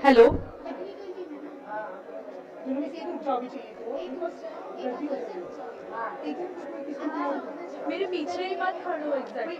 Hello मेरे पीछे ही मत खड़ो exactly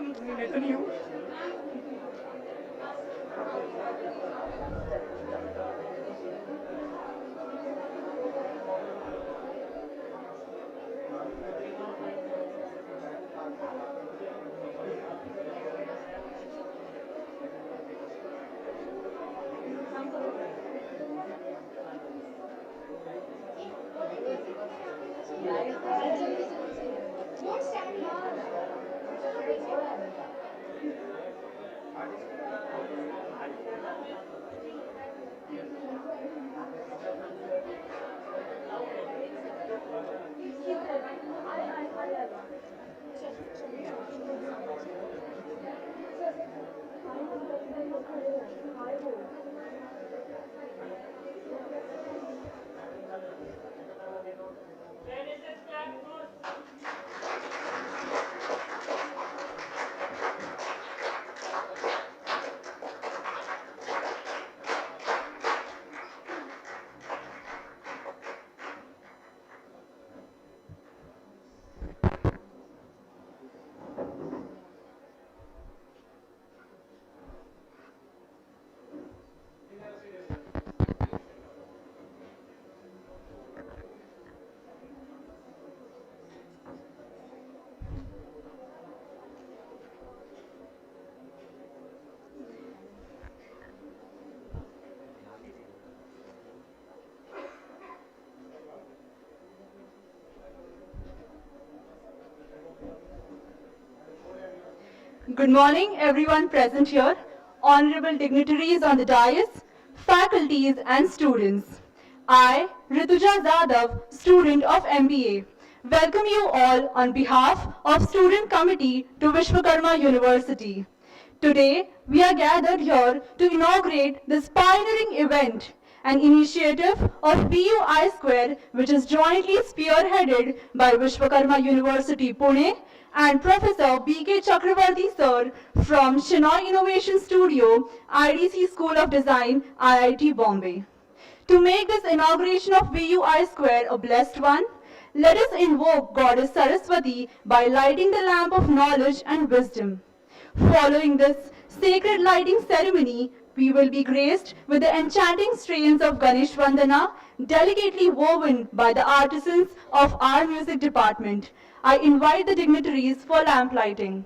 Good morning, everyone present here, honorable dignitaries on the dais, faculties and students. I, Rituja Zadav, student of MBA, welcome you all on behalf of Student Committee to Vishwakarma University. Today, we are gathered here to inaugurate this pioneering event, an initiative of VUI Square, which is jointly spearheaded by Vishwakarma University, Pune, and Professor B.K. Chakravarthy sir from Shenoy Innovation Studio, IDC School of Design, IIT Bombay. To make this inauguration of VUI Square a blessed one, let us invoke Goddess Saraswati by lighting the lamp of knowledge and wisdom. Following this sacred lighting ceremony, we will be graced with the enchanting strains of Ganesh Vandana, delicately woven by the artisans of our music department. I invite the dignitaries for lamp lighting.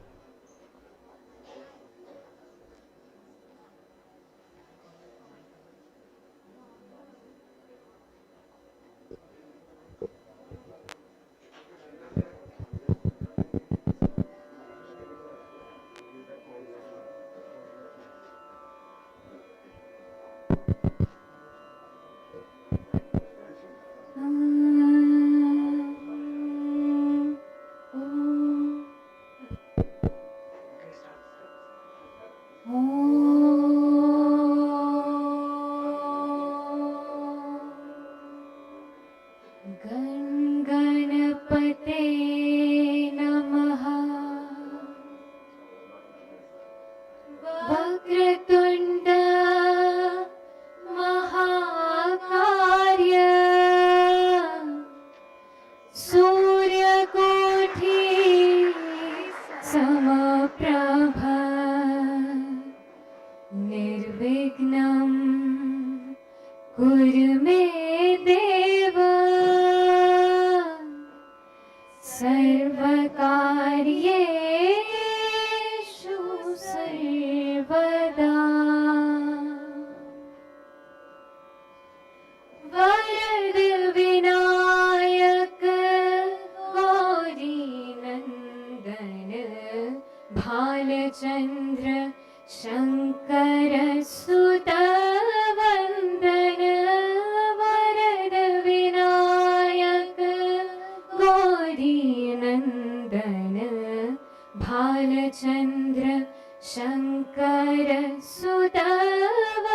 Shankar सुतवन्दन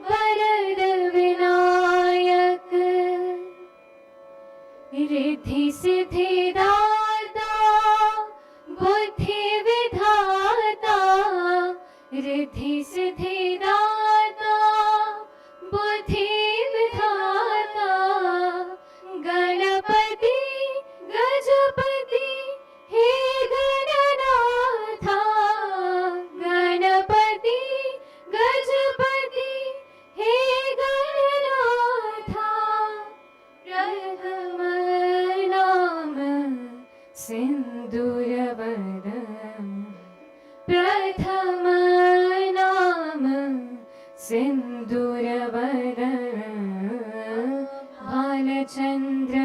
वरद विनायक रिद्धि सिद्धि दाता बुद्धि विधाता रिद्धि सिद्धि दाता बुद्धि विधाता गणपति गजपति हे गणनाथा गणपति गजपति हे गणनाथा प्रथम नाम सिन्दूरवर प्रथम नाम सिन्दूरवर भालचन्द्र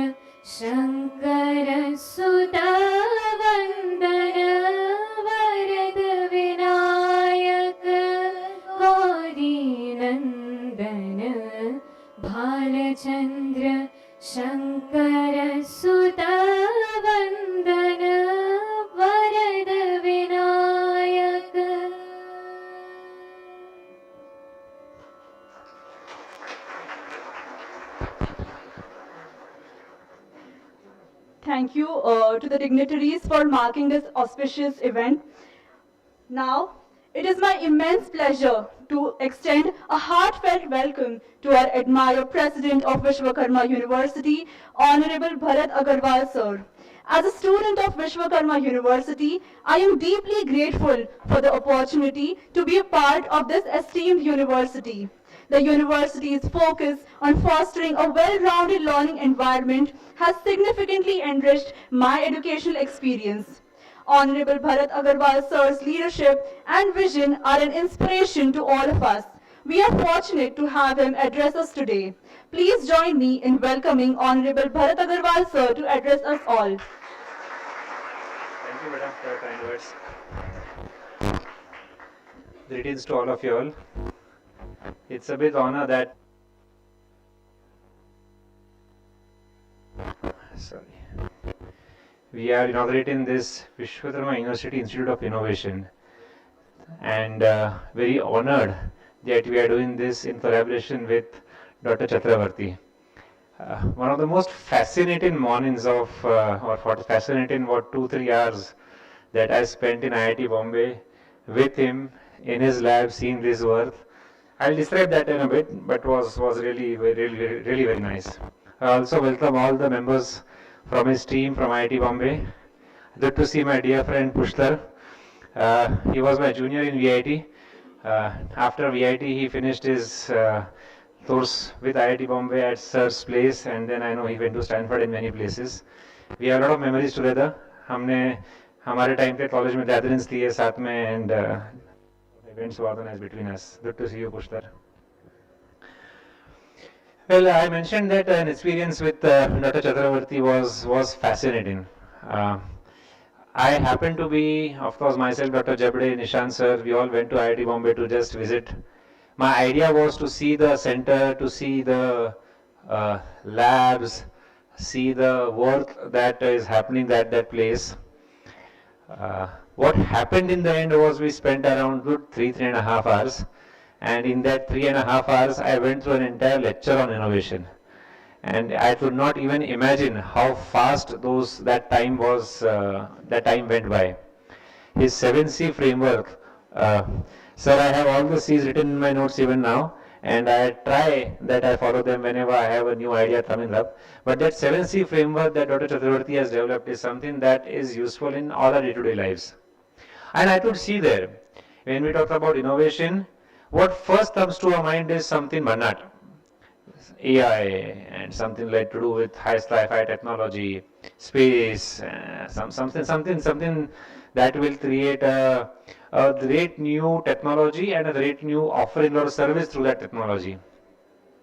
शङ्कर सुतवन्दन वरद विनायक गौरीनन्दन भालचन्द्र शङ्कर सुतवन्दन वरद Vinayak. Thank you to the dignitaries for marking this auspicious event. Now, it is my immense pleasure to extend a heartfelt welcome to our admired President of Vishwakarma University, Honorable Bharat Agarwal Sir. As a student of Vishwakarma University, I am deeply grateful for the opportunity to be a part of this esteemed university. The university's focus on fostering a well-rounded learning environment has significantly enriched my educational experience. Honorable Bharat Agarwal Sir's leadership and vision are an inspiration to all of us. We are fortunate to have him address us today. Please join me in welcoming Honorable Bharat Agarwal Sir to address us all. Thank you, madam, for your kind words. Greetings to all of you all. It's a big honor that we are inaugurating this Vishwakarma University Institute of Innovation, and very honored that we are doing this in collaboration with Dr. Chakravarthy. One of the most fascinating mornings of, or fascinating 2-3 hours that I spent in IIT Bombay with him in his lab seeing this work. I'll describe that in a bit, but was really very nice. I also welcome all the members from his team from IIT Bombay. Good to see my dear friend Pushkar. He was my junior in VUIT. After VUIT, he finished his course with IIT Bombay at Sir's place, and then I know he went to Stanford and many places. We have a lot of memories together. हमने हमारे time पे college में gatherings की है साथ में, and events were organized between us. Good to see you, Pushkar. Well, I mentioned that an experience with Dr. Chakravarthy was fascinating. I happened to be, of course, myself, Dr. Jabde, Nishant sir, we all went to IIT Bombay to just visit. My idea was to see the center, to see the labs, see the work that is happening at that place. What happened in the end was we spent around good 3.5 hours, and in that 3.5 hours I went through an entire lecture on innovation, and I could not even imagine how fast that time went by. His 7C framework, sir, I have all the C's written in my notes even now, and I try that I follow them whenever I have a new idea coming up. But that 7C framework that Dr. Chakravarthy has developed is something that is useful in all our day-to-day lives. And I could see there, when we talk about innovation, what first comes to our mind is something banal, AI, and something like to do with high sci-fi technology, space, something that will create a great new technology and a great new offering or service through that technology.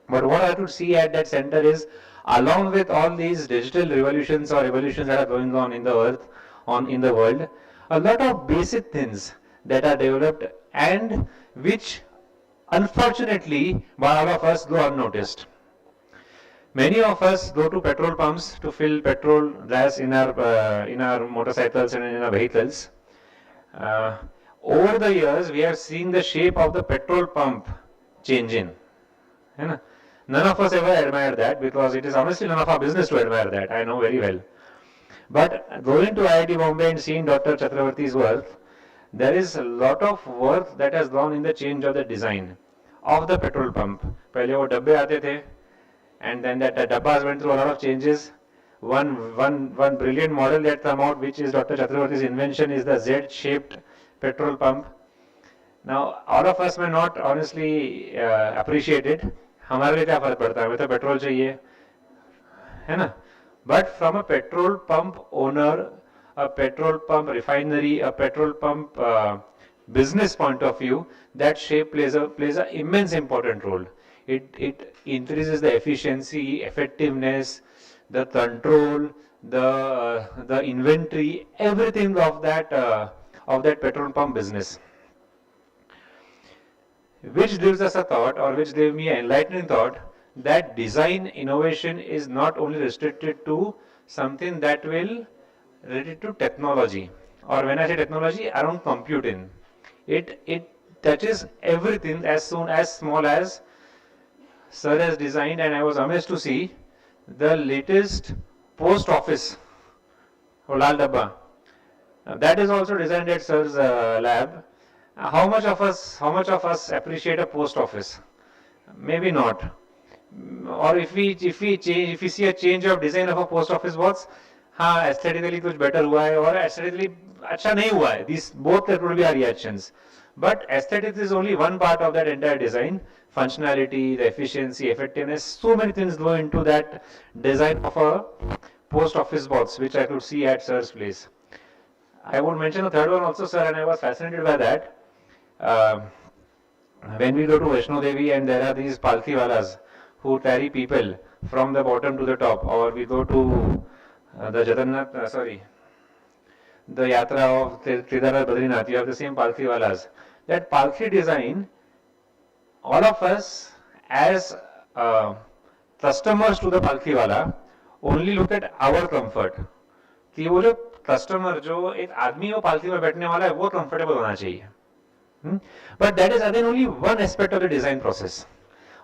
But what I could see at that center is, along with all these digital revolutions or evolutions that are going on in the earth, in the world, a lot of basic things that are developed and which unfortunately by all of us go unnoticed. Many of us go to petrol pumps to fill petrol gas in our motorcycles and in our vehicles. Uh, Over the years, we have seen the shape of the petrol pump changing. है ना? None of us ever admired that because it is honestly none of our business to admire that. I know very well. But going to IIT Bombay and seeing Dr. Chakravarthy's work, there is a lot of work that has gone in the change of the design of the petrol pump. पहले वो डब्बे आते थे, and then that dabbas went through a lot of changes. One brilliant model that came out, which is Dr. Chakravarthy's invention, is the Z-shaped petrol pump. Now, all of us may not honestly appreciate it. हमारे लिए क्या फर्क पड़ता है? हमें तो petrol चाहिए, है ना? But from a petrol pump owner, a petrol pump refinery, a petrol pump business point of view, that shape plays a immense important role. It increases the efficiency, effectiveness, the control, the inventory, everything of that petrol pump business. Which gives us a thought, or which gave me an enlightening thought, that design innovation is not only restricted to something that will related to technology, or when I say technology, around computing. It touches everything as soon as small as Sir has designed, and I was amazed to see the latest post office, Lal Dabba. That is also designed at Sir's lab. How much of us appreciate a post office? Maybe not. Or if we see a change of design of a post office box, हाँ aesthetically कुछ better हुआ है और aesthetically अच्छा नहीं हुआ है. These both there could be our reactions. But aesthetics is only one part of that entire design. Functionality, the efficiency, effectiveness, so many things go into that design of a post office box, which I could see at Sir's place. I would mention a third one also, sir, and I was fascinated by that. When we go to Vaishno Devi and there are these palki walas who carry people from the bottom to the top, or we go to the the yatra of Kedar Badrinath, you have the same palki walas. That palki design, all of us as customers to the palki wala only look at our comfort. कि वो जो customer जो एक आदमी वो पालकी में बैठने वाला है वो कंफर्टेबल होना चाहिए. But that is again only one aspect of the design process.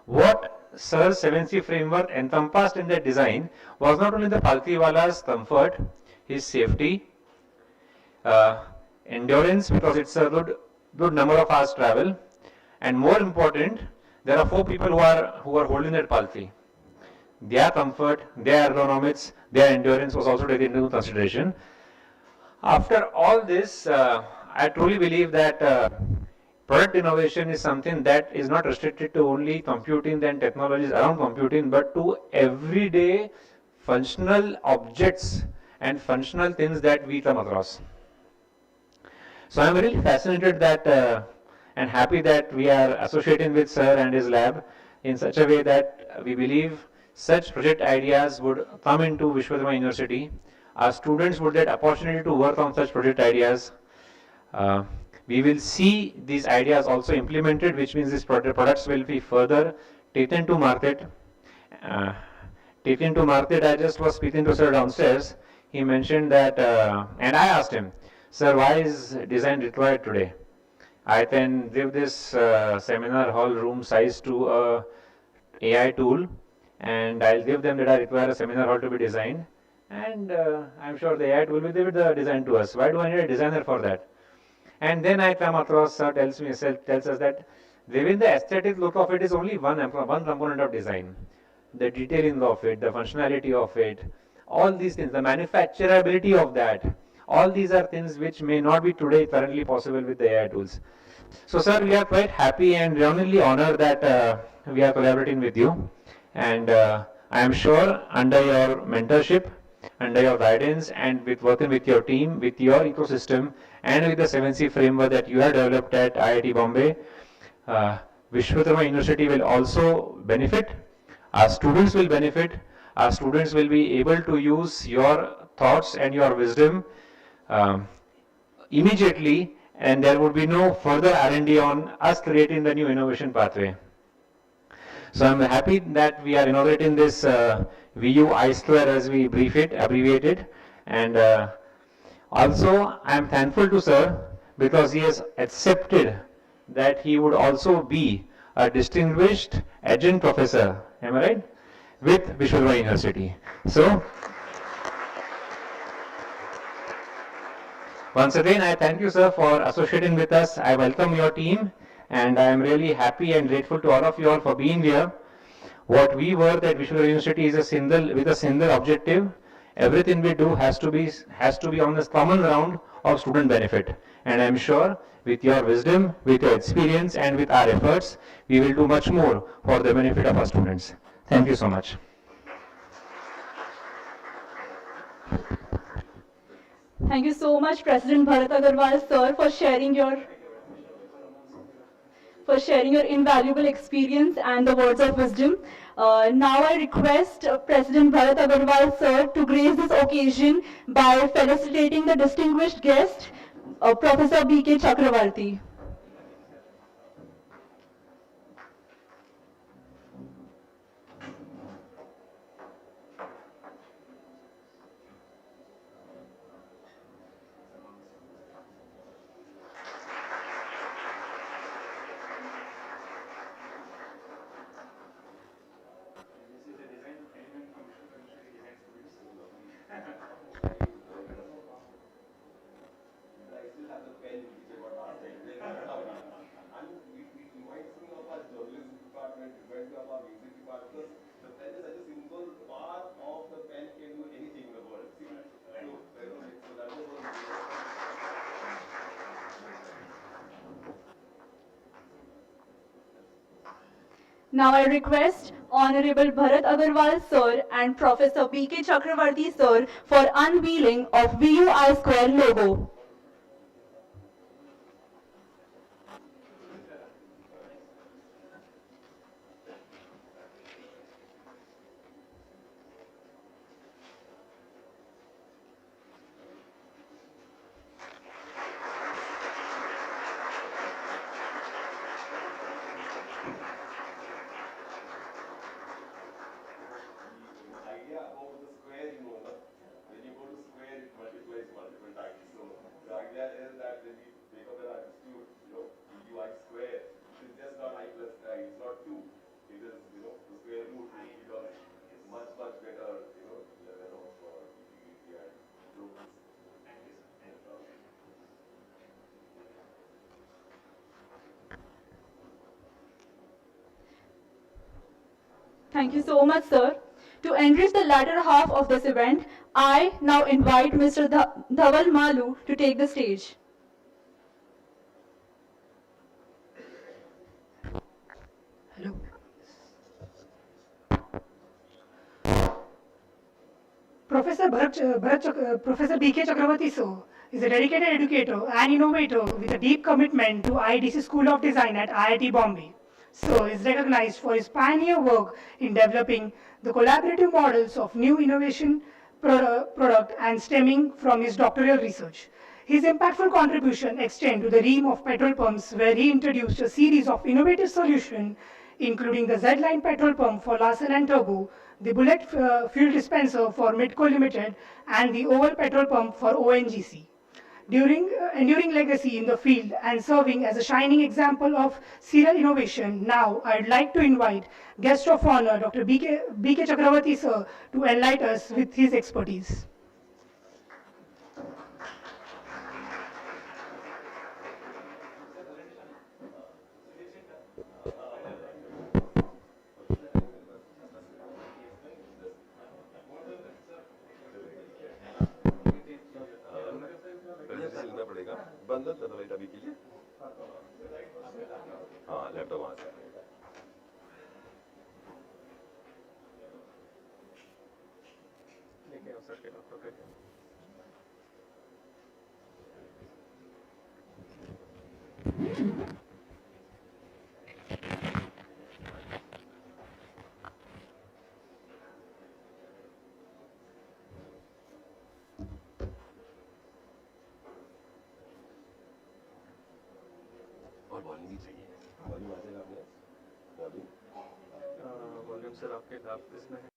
What Sir's 7C framework encompassed in that design was not only the palki wala's comfort, his safety, endurance, because it's a good number of hours travel, and more important, there are 4 people who are holding that palki. Their comfort, their ergonomics, their endurance was also taken into consideration. After all this, I truly believe that product innovation is something that is not restricted to only computing and technologies around computing, but to everyday functional objects and functional things that we come across. So I'm really fascinated that and happy that we are associating with Sir and his lab in such a way that we believe such project ideas would come into Vishwakarma University. Our students would get opportunity to work on such project ideas. We will see these ideas also implemented, which means these products will be further taken to market. I just was speaking to Sir downstairs. He mentioned that, and I asked him, Sir, why is design required today? I can give this seminar hall room size to a AI tool, and I'll give them that I require a seminar hall to be designed, and I'm sure the AI tool will give the design to us. Why do I need a designer for that? And then I come across, tells us that within the aesthetic look of it is only one component of design. The detailing of it, the functionality of it, all these things, the manufacturability of that, all these are things which may not be today currently possible with the AI tools. So sir, we are quite happy and genuinely honored that we are collaborating with you. And I am sure under your mentorship, under your guidance, and with working with your team, with your ecosystem, and with the 7C framework that you have developed at IIT Bombay, Vishwakarma University will also benefit. Our students will benefit. Our students will be able to use your thoughts and your wisdom immediately, and there would be no further R&D on us creating the new innovation pathway. So I'm happy that we are inaugurating this VUI Square, as we abbreviate it, and also I am thankful to Sir because he has accepted that he would also be a distinguished adjunct professor, am I right, with Vishwakarma University. So, once again, I thank you, sir, for associating with us. I welcome your team, and I am really happy and grateful to all of you all for being here. What we work at Vishwakarma University is with a single objective. Everything we do has to be on this common ground of student benefit. And I am sure with your wisdom, with your experience, and with our efforts, we will do much more for the benefit of our students. Thank you so much. Thank you so much, President Bharat Agarwal, sir, for sharing your invaluable experience and the words of wisdom. Now I request President Bharat Agarwal, sir, to grace this occasion by felicitating the distinguished guest, Professor B.K. Chakravarthy. Now I request Honorable Bharat Agarwal sir and Professor B.K. Chakravarthy sir for unveiling of VUI Square logo. Thank you so much, sir. To enrich the latter half of this event, I now invite Mr. Dhaval Malu to take the stage. Hello. Professor B.K. Chakravarthy sir is a dedicated educator and innovator with a deep commitment to IDC School of Design at IIT Bombay. Sir is recognized for his pioneer work in developing the collaborative models of new innovation product and stemming from his doctoral research. His impactful contribution extend to the realm of petrol pumps, where he introduced a series of innovative solutions, including the Z-line petrol pump for Larsen and Turbo, the bullet fuel dispenser for Midco Limited, and the oval petrol pump for ONGC. During enduring legacy in the field and serving as a shining example of serial innovation, now I'd like to invite guest of honor Dr. B.K. Chakravarthy sir to enlighten us with his expertise. मिलना पड़ेगा बंद करना बेटा अभी के लिए हाँ laptop वहाँ से लेके आओ सर के लैपटॉप लेके वॉल्यूम चाहिए वॉल्यूम आ जाएगा आपने वॉल्यूम सर आपके लैप इसमें है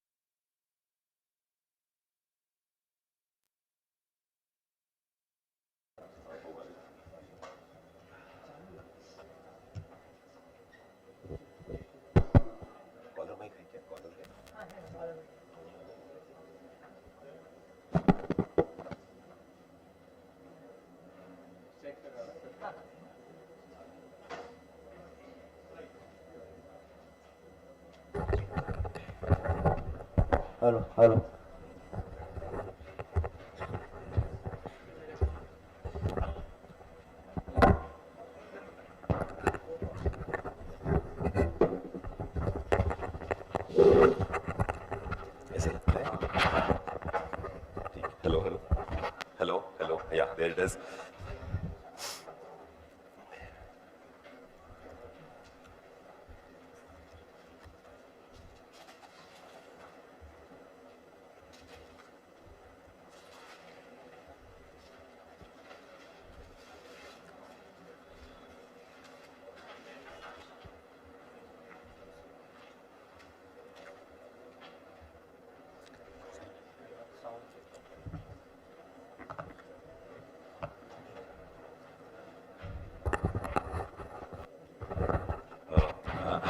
Hello, hello. ऐसा लगता है. Hello, hello. Hello, hello. Yeah, there it is.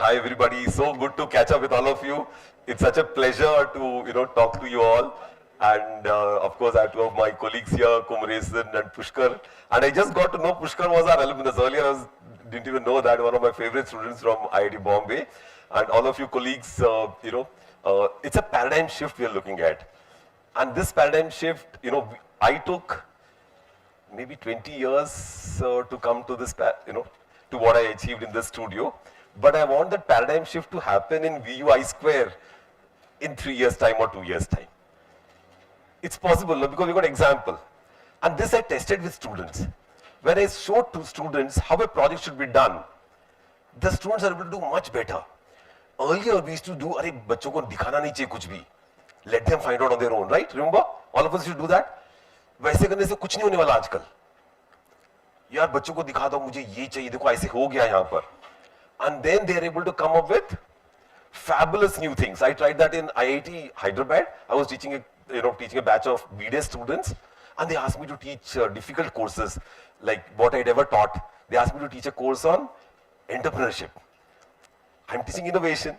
Hi everybody, so good to catch up with all of you. It's such a pleasure to talk to you all. And of course I have two of my colleagues here, Kumaresan and Pushkar. And I just got to know Pushkar was our alumnus. Earlier didn't even know that, one of my favorite students from IIT Bombay. And all of you colleagues, it's a paradigm shift we are looking at. And this paradigm shift, I took maybe 20 years to come to this, to what I achieved in this studio. But I want that paradigm shift to happen in VUI Square in 3 years' time or 2 years' time. It's possible, no? Because we got example. And this I tested with students. When I showed to students how a project should be done, the students are able to do much better. Earlier we used to do, अरे बच्चों को दिखाना नहीं चाहिए कुछ भी. Let them find out on their own, right? Remember? All of us used to do that. वैसे करने से कुछ नहीं होने वाला आजकल. यार बच्चों को दिखा दो मुझे ये चाहिए, देखो ऐसे हो गया यहाँ पर. And then they are able to come up with fabulous new things. I tried that in IIT Hyderabad. I was teaching a batch of BDS students, and they asked me to teach difficult courses like what I'd ever taught. They asked me to teach a course on entrepreneurship. I'm teaching innovation.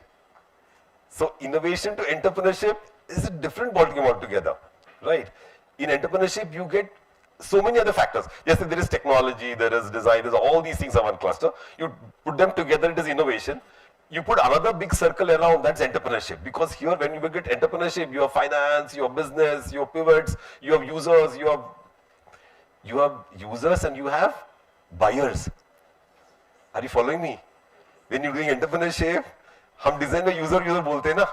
So innovation to entrepreneurship is a different ballgame altogether, right? In entrepreneurship, you get so many other factors. Yes, there is technology, there is design, there's all these things are one cluster. You put them together, it is innovation. You put another big circle around, that's entrepreneurship. Because here, when you get entrepreneurship, you have finance, you have business, you have pivots, you have users, you have users and you have buyers. Are you following me? When you're doing entrepreneurship, हम design में user बोलते हैं ना.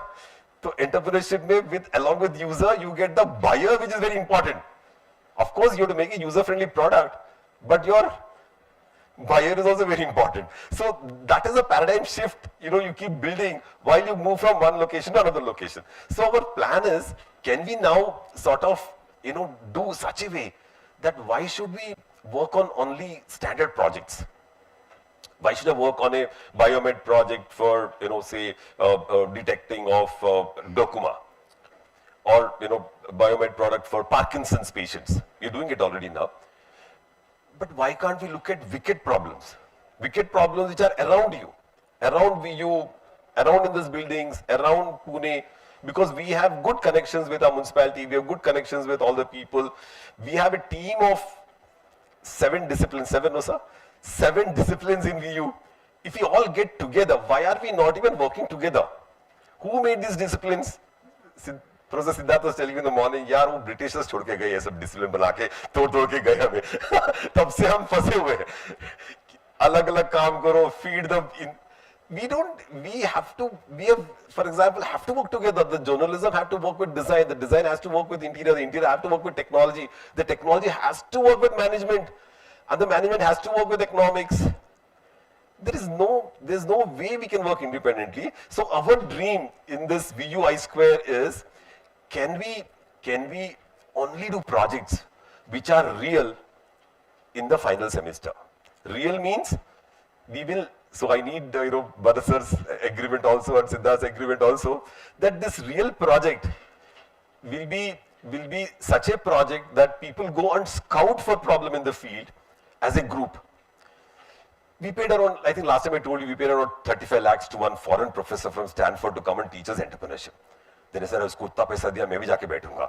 तो entrepreneurship में along with user, you get the buyer, which is very important. Of course, you have to make a user-friendly product, but your buyer is also very important. So that is a paradigm shift, you keep building while you move from one location to another location. So our plan is, can we now sort of, do such a way that why should we work on only standard projects? Why should I work on a biomed project for, say, detecting of glaucoma? Or, biomed product for Parkinson's patients. We're doing it already now. But why can't we look at wicked problems? Wicked problems which are around you, around VU, around in these buildings, around Pune, because we have good connections with our municipality, we have good connections with all the people. We have a team of 7 disciplines, 7 disciplines in VU. If we all get together, why are we not even working together? Who made these disciplines? Professor Siddharth was telling me in the morning, यार वो Britishers छोड़ के गए ये सब discipline बना के तोड़ के गए हमें. तब से हम फंसे हुए हैं. अलग-अलग काम करो, feed them in. We have, for example, have to work together. The journalism have to work with design. The design has to work with interior. The interior have to work with technology. The technology has to work with management. And the management has to work with economics. There's no way we can work independently. So our dream in this VUI Square is, can we only do projects which are real in the final semester? Real means we will, so I need Bharat agreement also and Siddharth's agreement also, that this real project will be such a project that people go and scout for problem in the field as a group. We paid around, I think last time I told you, we paid around 35 lakhs to one foreign professor from Stanford to come and teach us entrepreneurship. Then I said, usko utna paisa diya, main bhi jaake baithunga.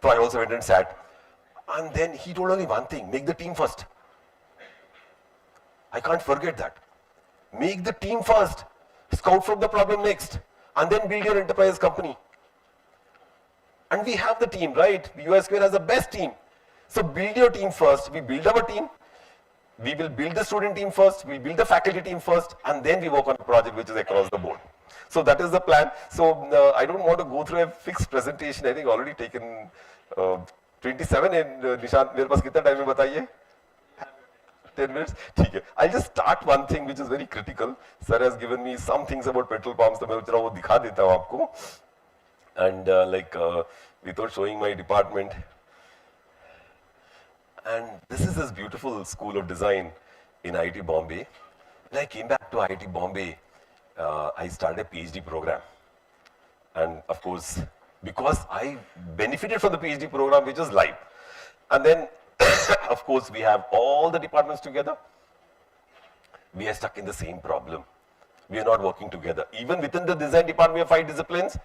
So I also went and sat. And then he told only one thing, make the team first. I can't forget that. Make the team first. Scout from the problem next. And then build your enterprise company. And we have the team, right? VUI Square has the best team. So build your team first. We build our team. We will build the student team first. We build the faculty team first, and then we work on a project which is across the board. So that is the plan. So I don't want to go through a fixed presentation. I think already taken 27 and Nishant, मेरे पास कितना time है बताइए? 10 minutes. ठीक है. I'll just start one thing which is very critical. Sir has given me some things about petrol pumps. तो मैं जरा वो दिखा देता हूँ आपको. And without showing my department. And this is this beautiful school of design in IIT Bombay. When I came back to IIT Bombay, I started a PhD program. And of course, because I benefited from the PhD program, which was live. And then, of course, we have all the departments together. We are stuck in the same problem. We are not working together. Even within the design department, we have 5 disciplines,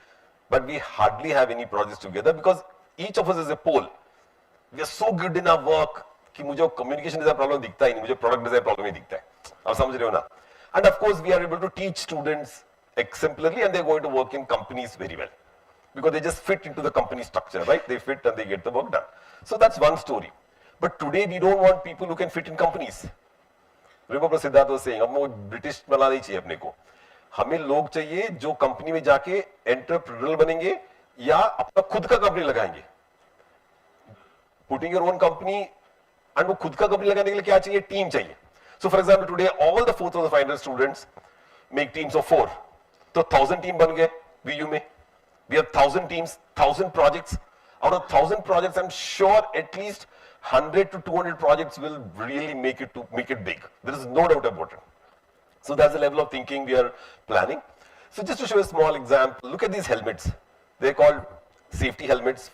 but we hardly have any projects together because each of us is a pole. We are so good in our work कि मुझे communication design problem दिखता ही नहीं, मुझे product design problem ही दिखता है. आप समझ रहे हो ना? And of course, we are able to teach students exemplarily, and they're going to work in companies very well because they just fit into the company structure, right? They fit and they get the work done. So that's one story. But today we don't want people who can fit in companies. Remember Siddharth was saying, हम वो British वाला नहीं चाहिए अपने को. हमें लोग चाहिए जो कंपनी में जाके एंटरप्रेन्योर बनेंगे या अपना खुद का कंपनी लगाएंगे. Putting your own company and वो खुद का कंपनी लगाने के लिए क्या चाहिए? टीम चाहिए. So for example, today all the 4,500 students make teams of 4. तो 1,000 team बन गए VU में. We have 1,000 teams, 1,000 projects. Out of 1,000 projects, I'm sure at least 100 to 200 projects will really make it big. There is no doubt about it. So that's the level of thinking we are planning. So just to show a small example, look at these helmets. They're called safety helmets.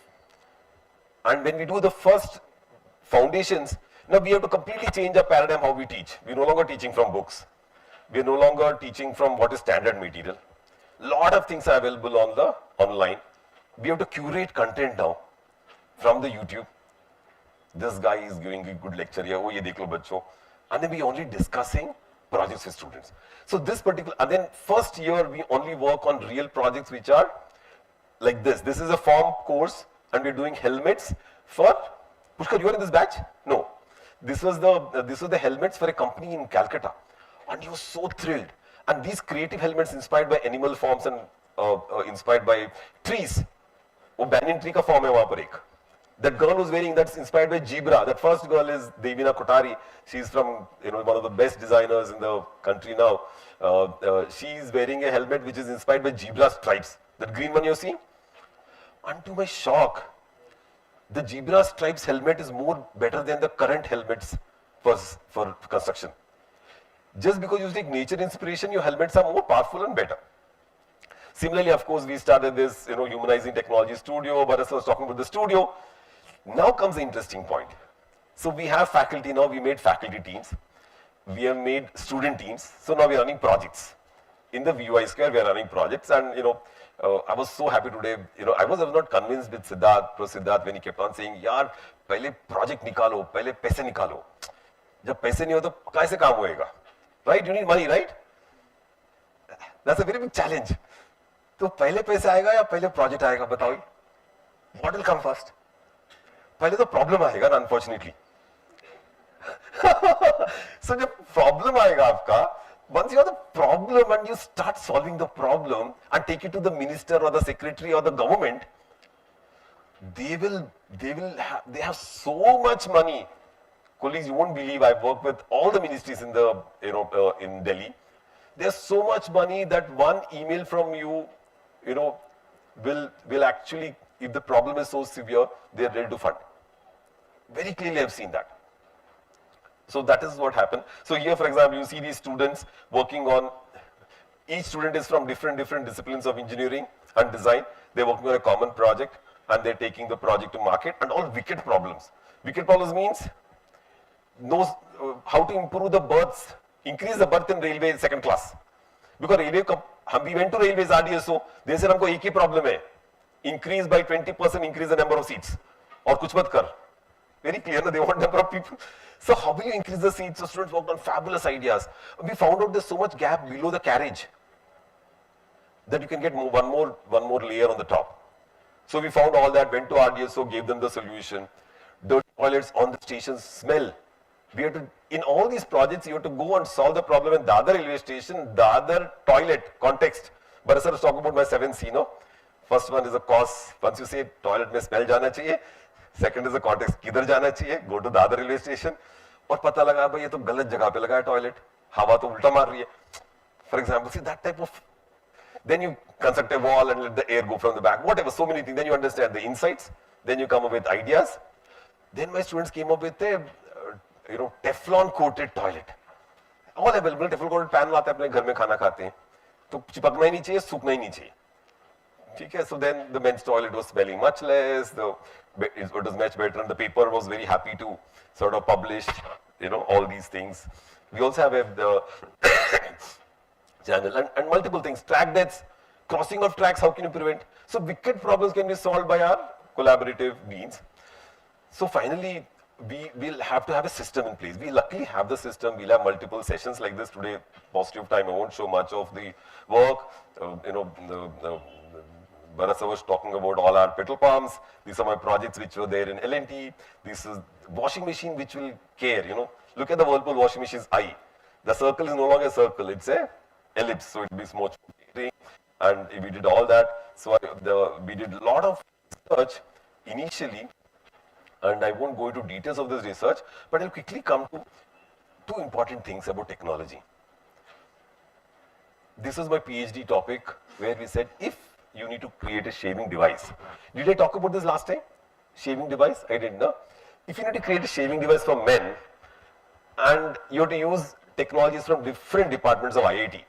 And when we do the first foundations, now we have to completely change our paradigm how we teach. We're no longer teaching from books. We're no longer teaching from what is standard material. Lot of things are available on the online. We have to curate content now from the YouTube. This guy is giving a good lecture here. Oh, ye dekh lo bachcho. And then we only discussing projects with students. So this particular, and then first year we only work on real projects which are like this. This is a form course and we're doing helmets for, Pushkar, you are in this batch? No. This was the helmets for a company in Calcutta. And he was so thrilled. And these creative helmets inspired by animal forms and inspired by trees. वो banyan tree का form है वहाँ पर एक. That girl who's wearing, that's inspired by zebra. That first girl is Devina Kotari. She's from one of the best designers in the country now. She's wearing a helmet which is inspired by zebra stripes. That green one you're seeing? And to my shock, the zebra stripes helmet is more better than the current helmets for construction. Just because you take nature inspiration, your helmets are more powerful and better. Similarly, of course, we started this, humanizing technology studio. Bharat was talking about the studio. Now comes the interesting point. So we have faculty now. We made faculty teams. We have made student teams. So now we are running projects. In the VUI Square, we are running projects. And, I was so happy today. I was not convinced with Siddharth, Prof. Siddharth, when he kept on saying, यार, पहले project निकालो, पहले पैसे निकालो. जब पैसे नहीं हो तो कैसे काम होएगा? Right? You need money, right? That's a very big challenge. तो पहले पैसे आएगा या पहले project आएगा बताओ? What will come first? पहले तो problem आएगा ना, unfortunately. So जब problem आएगा आपका, once you have the problem and you start solving the problem and take it to the minister or the secretary or the government, they have so much money. Colleagues, you won't believe, I've worked with all the ministries in the in Delhi. There's so much money that one email from you, will actually, if the problem is so severe, they're ready to fund. Very clearly, I've seen that. So that is what happened. So here, for example, you see these students working on, each student is from different disciplines of engineering and design. They're working on a common project and they're taking the project to market, and all wicked problems. Wicked problems means knows how to improve the berths, increase the berth in railway second class. Because railway, we went to railways RDSO, they said हमको एक ही problem है, increase by 20%, increase the number of seats, और कुछ मत कर. Very clear, they want number of people. So how will you increase the seats? So students worked on fabulous ideas. We found out there's so much gap below the carriage that you can get one more layer on the top. So we found all that, went to RDSO, gave them the solution. Dirty toilets on the stations smell. We had to, in all these projects, you have to go and solve the problem in the other railway station, the other toilet context. But sir, talk about my 7C, no? First one is a cause. Once you say toilet mein smell jana chahiye. Second is the context, किधर जाना चाहिए, go to the other railway station. और पता लगा भाई ये तो गलत जगह पे लगा है टॉयलेट, हवा तो उल्टा मार रही है. For example, see that type of. Then you construct a wall and let the air go from the back. Whatever, so many things. Then you understand the insights. Then you come up with ideas. Then my students came up with a, Teflon coated toilet. All available. Teflon coated pan लाते हैं अपने घर में खाना खाते हैं. तो चिपकना ही नहीं चाहिए, सूखना ही नहीं चाहिए. ठीक है? So then the men's toilet was smelling much less. It was much better, and the paper was very happy to sort of publish, all these things. We also have the channel and multiple things. Track deaths, crossing of tracks, how can you prevent? So wicked problems can be solved by our collaborative means. So finally, we will have to have a system in place. We luckily have the system. We'll have multiple sessions like this today. Paucity of time, I won't show much of the work. Bharat was talking about all our petrol pumps. These are my projects which were there in L&T. This is washing machine which will care, Look at the Whirlpool washing machine's eye. The circle is no longer a circle, it's a ellipse, so it will be smooth. And we did all that. So we did a lot of research initially, and I won't go into details of this research, but I'll quickly come to two important things about technology. This is my PhD topic where we said if you need to create a shaving device. Did I talk about this last time? Shaving device? I didn't know. If you need to create a shaving device for men and you have to use technologies from different departments of IIT,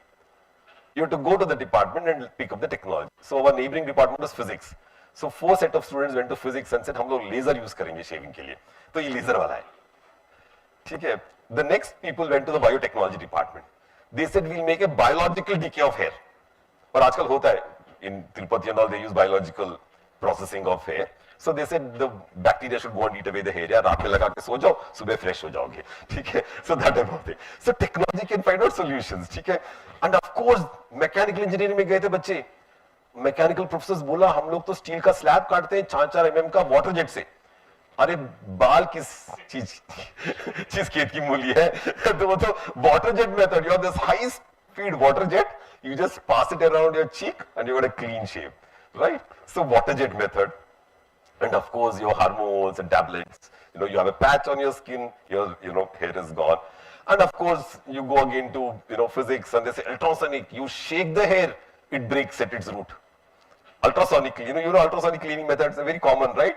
you have to go to the department and pick up the technology. So our neighboring department was physics. So 4 set of students went to physics and said, हम लोग laser use करेंगे shaving के लिए. तो ये laser वाला है. ठीक है? The next people went to the biotechnology department. They said we'll make a biological decay of hair. और आजकल होता है. In Tirupati and all, they use biological processing of hair. So they said the bacteria should go and eat away the hair. यार रात में लगा के सो जाओ, सुबह fresh हो जाओगे. ठीक है? So that type of thing. So technology can find out solutions. ठीक है? And of course, mechanical engineering में गए थे बच्चे. Mechanical professors बोला हम लोग तो स्टील का स्लैब काटते हैं 4-4 mm का वाटर जेट से. अरे बाल किस चीज खेत की मूली है. तो वो तो water jet method. You have this high speed water jet. You just pass it around your cheek and you got a clean shave, right? So water jet method. And of course your hormones and tablets, you have a patch on your skin, your hair is gone. And of course you go again to physics and they say ultrasonic, you shake the hair, it breaks at its root. Ultrasonically, ultrasonic cleaning methods are very common, right?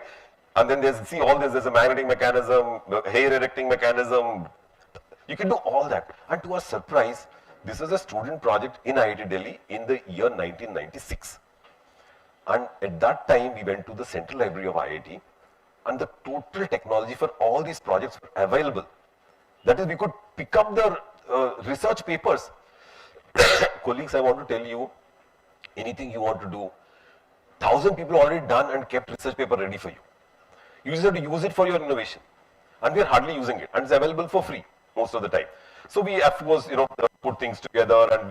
And then there's a magnetic mechanism, the hair erecting mechanism. You can do all that. And to our surprise, this is a student project in IIT Delhi in the year 1996. And at that time, we went to the Central Library of IIT and the total technology for all these projects were available. That is, we could pick up the research papers. Colleagues, I want to tell you, anything you want to do, 1,000 people already done and kept research paper ready for you. You just have to use it for your innovation. And we are hardly using it. And it's available for free most of the time. So we, of course, put things together and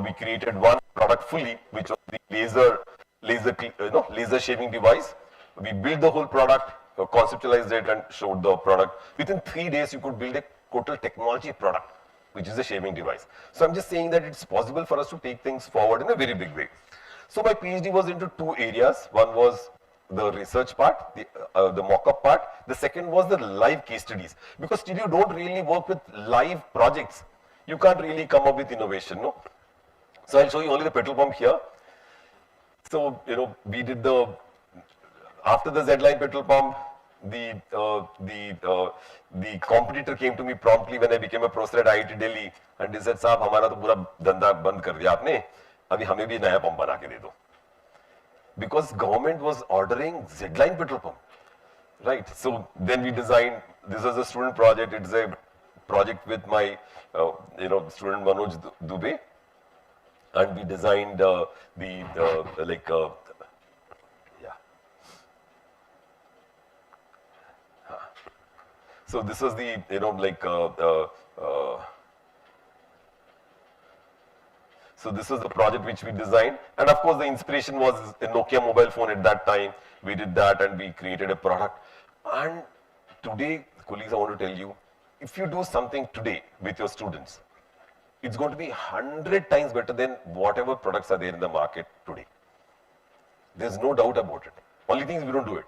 we created one product fully, which was the laser shaving device. We built the whole product, conceptualized it and showed the product. Within 3 days, you could build a total technology product, which is a shaving device. So I'm just saying that it's possible for us to take things forward in a very big way. So my PhD was into 2 areas. One was the research part, the mock-up part. The second was the live case studies. Because still you don't really work with live projects. You can't really come up with innovation, no? So I'll show you only the petrol pump here. So, we did after the Z-line petrol pump, the competitor came to me promptly when I became a professor at IIT Delhi and he said, "Saab, हमारा तो पूरा धंधा बंद कर दिया आपने, अभी हमें भी नया पंप बना के दे दो." Because government was ordering Z-line petrol pump, right? So then we designed. This was a student project. It's a project with my, student Manoj Dubey, and we designed So this was the, So this was the project which we designed, and of course the inspiration was a Nokia mobile phone at that time. We did that and we created a product. And today, colleagues, I want to tell you, if you do something today with your students, it's going to be 100 times better than whatever products are there in the market today. There's no doubt about it. Only thing is we don't do it.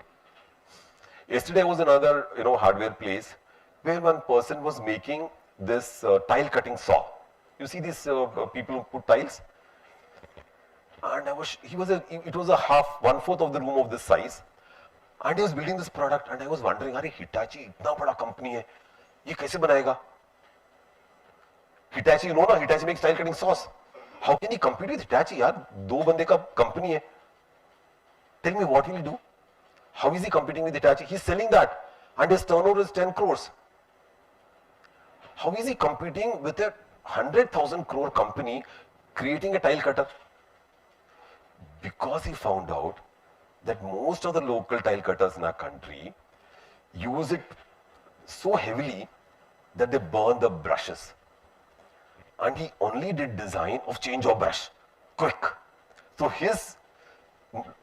Yesterday was another, hardware place where one person was making this tile cutting saw. You see these people who put tiles? And it was a one-fourth of the room of this size. And he was building this product and I was wondering, "Arey, Hitachi, itna bada company hai, ye kaise banayega?" Hitachi, Hitachi makes tile cutting saws. How can he compete with Hitachi, yaar? Do bande ka company hai. Tell me, what will he do? How is he competing with Hitachi? He's selling that and his turnover is 10 crores. How is he competing with a 100,000 crore company creating a tile cutter? Because he found out that most of the local tile cutters in our country use it so heavily that they burn the brushes. And he only did design of change of brush, quick. So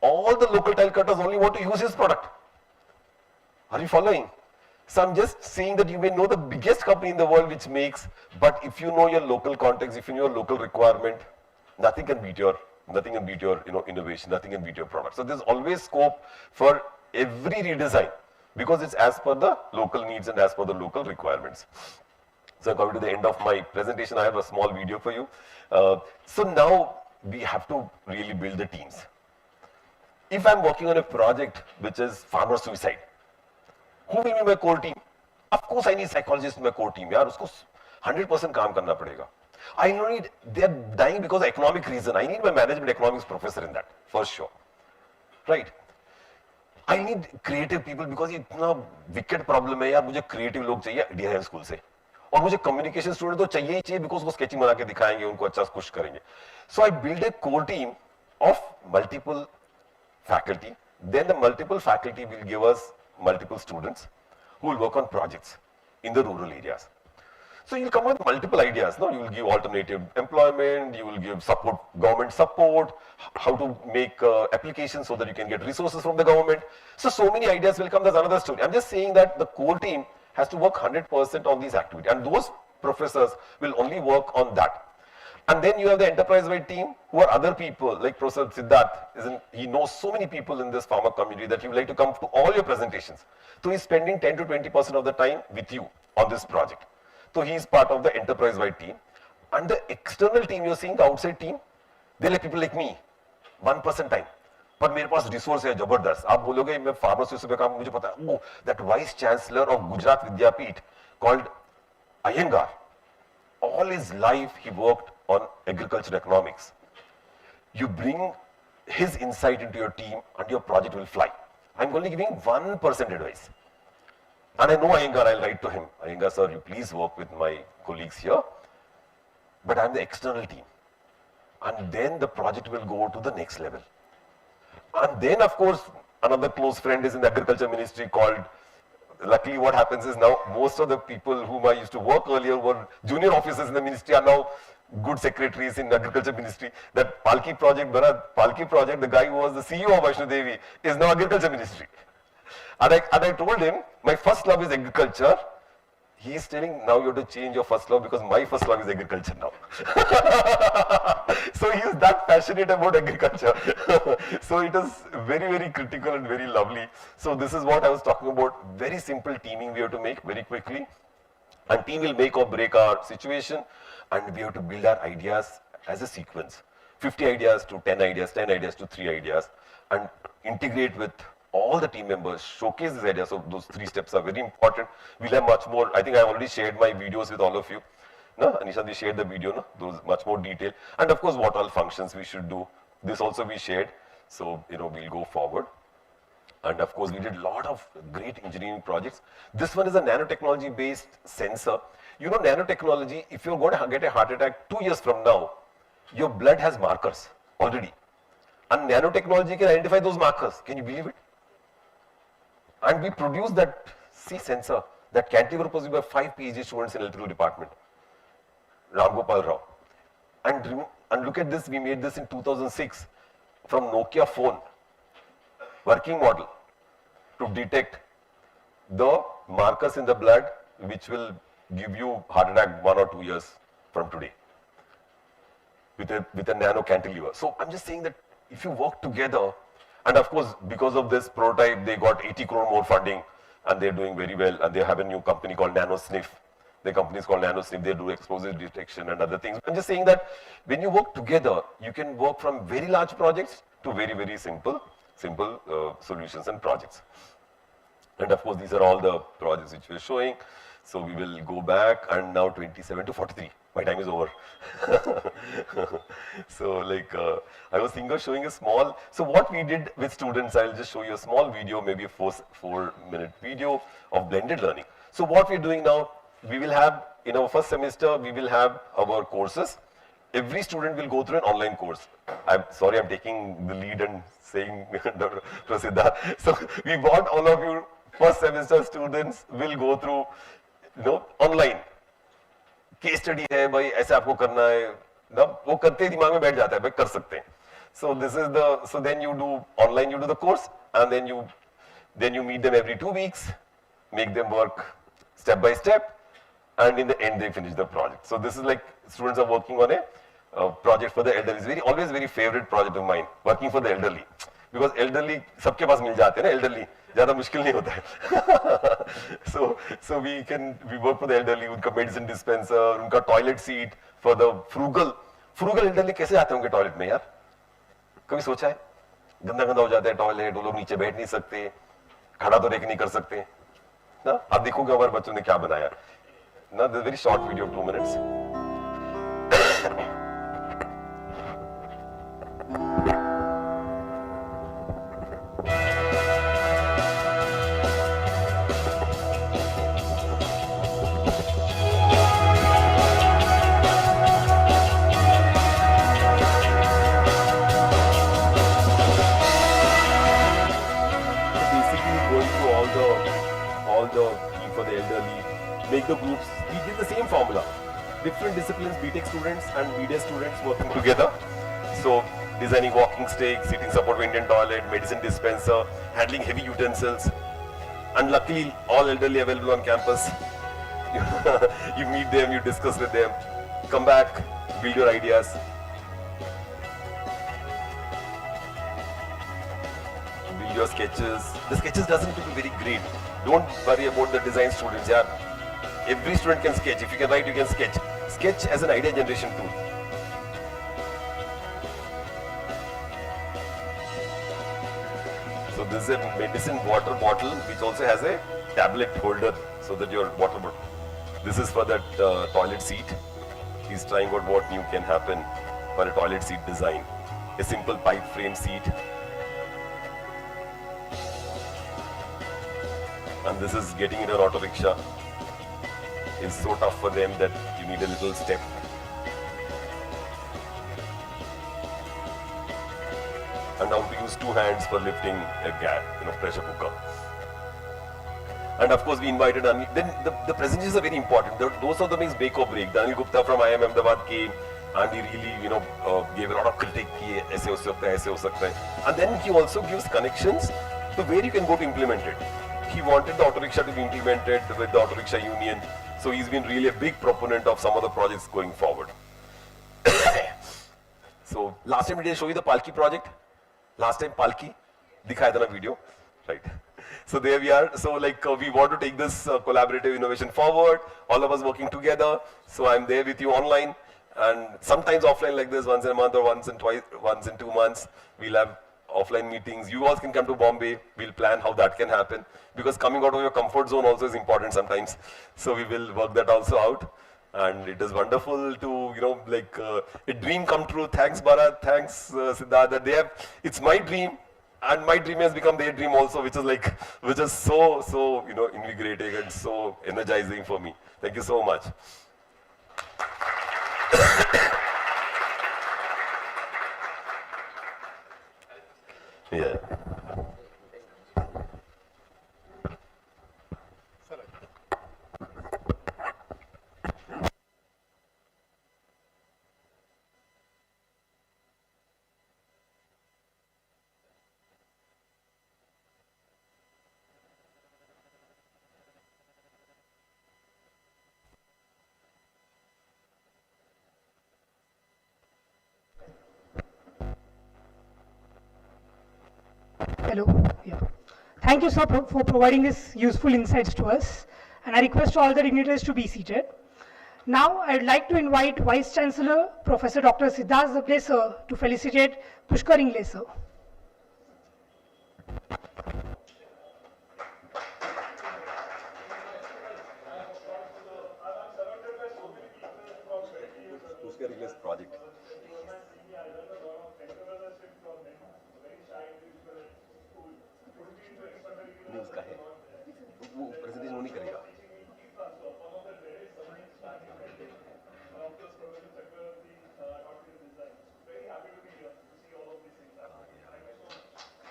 all the local tile cutters only want to use his product. Are you following? So I'm just saying that you may know the biggest company in the world which makes, but if you know your local context, if you know your local requirement, nothing can beat your innovation, nothing can beat your product. So there's always scope for every redesign because it's as per the local needs and as per the local requirements. So coming to the end of my presentation, I have a small video for you. So now we have to really build the teams. If I'm working on a project which is farmer suicide, who will be my core team? Of course I need psychologists in my core team. यार उसको 100% काम करना पड़ेगा. I don't need, they are dying because of economic reason. I need my management economics professor in that, for sure. Right? I need creative people because ये इतना wicked problem है यार, मुझे creative लोग चाहिए design school से. और मुझे communication student तो चाहिए ही चाहिए because वो sketching बना के दिखाएंगे, उनको अच्छा खुश करेंगे. So I build a core team of multiple faculty. Then the multiple faculty will give us multiple students who will work on projects in the rural areas. So you'll come up with multiple ideas. No, you will give alternative employment, you will give support, government support, how to make applications so that you can get resources from the government. So many ideas will come. There's another story. I'm just saying that the core team has to work 100% on these activities, and those professors will only work on that. And then you have the enterprise-wide team who are other people like Professor Siddharth. He knows so many people in this farmer community that he would like to come to all your presentations. So he's spending 10 to 20% of the time with you on this project. So he is part of the enterprise-wide team. And the external team, you're seeing the outside team, they're like people like me, 1% time. But मेरे पास resource है जबरदस्त. आप बोलोगे मैं farmer से पे काम मुझे पता है. Oh, that vice chancellor of Gujarat Vidyapeeth called Iyengar. All his life he worked on agriculture economics. You bring his insight into your team and your project will fly. I'm only giving 1% advice. And I know Iyengar, I'll write to him. Iyengar sir, you please work with my colleagues here. But I'm the external team. And then the project will go to the next level. And then of course, another close friend is in the agriculture ministry called, luckily what happens is now most of the people whom I used to work earlier were junior officers in the ministry are now good secretaries in agriculture ministry. That Palki project, the guy who was the CEO of Vaishno Devi is now agriculture ministry. And I told him, my first love is agriculture. He is telling, now you have to change your first love because my first love is agriculture now. So he is that passionate about agriculture. So it is very, very critical and very lovely. So this is what I was talking about. Very simple teaming we have to make very quickly. And team will make or break our situation. And we have to build our ideas as a sequence. 50 ideas to 10 ideas, 10 ideas to 3 ideas. And integrate with all the team members, showcase these ideas. So those 3 steps are very important. We'll have much more. I think I already shared my videos with all of you. No, Anisha shared the video, no? Those much more detail. And of course, what all functions we should do. This also we shared. So, we'll go forward. And of course, we did a lot of great engineering projects. This one is a nanotechnology based sensor. Nanotechnology, if you're going to get a heart attack 2 years from now, your blood has markers already. And nanotechnology can identify those markers. Can you believe it? And we produced that sensor, that cantilever produced by 5 PhD students in electrical department. Ram Gopal Rao. And And look at this, we made this in 2006 from Nokia phone, working model, to detect the markers in the blood which will give you heart attack 1 or 2 years from today with a nano cantilever. So I'm just saying that if you work together, and of course because of this prototype they got 80 crore more funding and they're doing very well, and they have a new company called NanoSniff. The company is called NanoSniff, they do explosive detection and other things. I'm just saying that when you work together, you can work from very large projects to very, very simple solutions and projects. And of course, these are all the projects which we're showing. So we will go back, and now 27 to 43. My time is over. So like I was thinking of showing a small, so what we did with students, I'll just show you a small video, maybe a 4-minute video of blended learning. So what we're doing now, we will have, in our first semester, we will have our courses. Every student will go through an online course. I'm sorry, I'm taking the lead and saying Dr. Siddharth. So we want all of you first semester students will go through, online. Case study है भाई ऐसे आपको करना है ना, वो करते ही दिमाग में बैठ जाता है भाई कर सकते हैं. So this is the, so then you do online, you do the course, and then you meet them every 2 weeks, make them work step by step, and in the end they finish the project. So this is like students are working on a project for the elderly. It's always very favorite project of mine, working for the elderly, because elderly सबके पास मिल जाते हैं ना, elderly ज़्यादा मुश्किल नहीं होता है. So we work for the elderly, उनका medicine dispenser, उनका toilet seat for the frugal elderly. कैसे जाते होंगे टॉयलेट में यार, कभी सोचा है? गंदा हो जाता है टॉयलेट, वो लोग नीचे बैठ नहीं सकते, खड़ा तो रह नहीं कर सकते ना. आप देखोगे हमारे बच्चों ने क्या बनाया ना. This very short video, 2 minutes. Make the groups, we did the same formula. Different disciplines, BTech students and BDS students working together. So designing walking sticks, seating support for Indian toilet, medicine dispenser, handling heavy utensils. And luckily all elderly available on campus. You meet them, you discuss with them, come back, build your ideas. Build your sketches. The sketches doesn't have to be very great. Don't worry about the design students. Yeah. Every student can sketch. If you can write, you can sketch. Sketch as an idea generation tool. So this is a medicine water bottle which also has a tablet holder so that your water bottle. This is for that toilet seat. He's trying out what new can happen for a toilet seat design. A simple pipe frame seat. And this is getting in an auto rickshaw. It's so tough for them that you need a little step. And how to use 2 hands for lifting a pressure cooker. And of course we invited Anil. Then the presentations are very important. Those are the things make or break. Anil Gupta from IIM Ahmedabad came and he really gave a lot of critique. Aise ho sakta hai, aise ho sakta hai. And then he also gives connections to where you can go to implement it. He wanted the auto rickshaw to be implemented with the auto rickshaw union. So he's been really a big proponent of some of the projects going forward. So last time we did show you the Palki project. Last time Palki, dikhaya tha na video, right? So there we are. So like we want to take this collaborative innovation forward. All of us working together. So I'm there with you online and sometimes offline like this, once in a month or once in 2 months. We'll have offline meetings. You all can come to Bombay. We'll plan how that can happen, because coming out of your comfort zone also is important sometimes. So we will work that also out. And it is wonderful to, a dream come true. Thanks Bharat, thanks Siddharth, that they have, it's my dream and my dream has become their dream also, which is so invigorating and so energizing for me. Thank you so much. Yeah. Hello. Yeah. Thank you, sir, for providing this useful insights to us. And I request all the dignitaries to be seated. Now, I'd like to invite Vice Chancellor, Professor Dr. Siddharth Zabde, sir, to felicitate Pushkar Ingle, sir. Pushkar Ingles project. नहीं उसका है वो presentation वो नहीं करेगा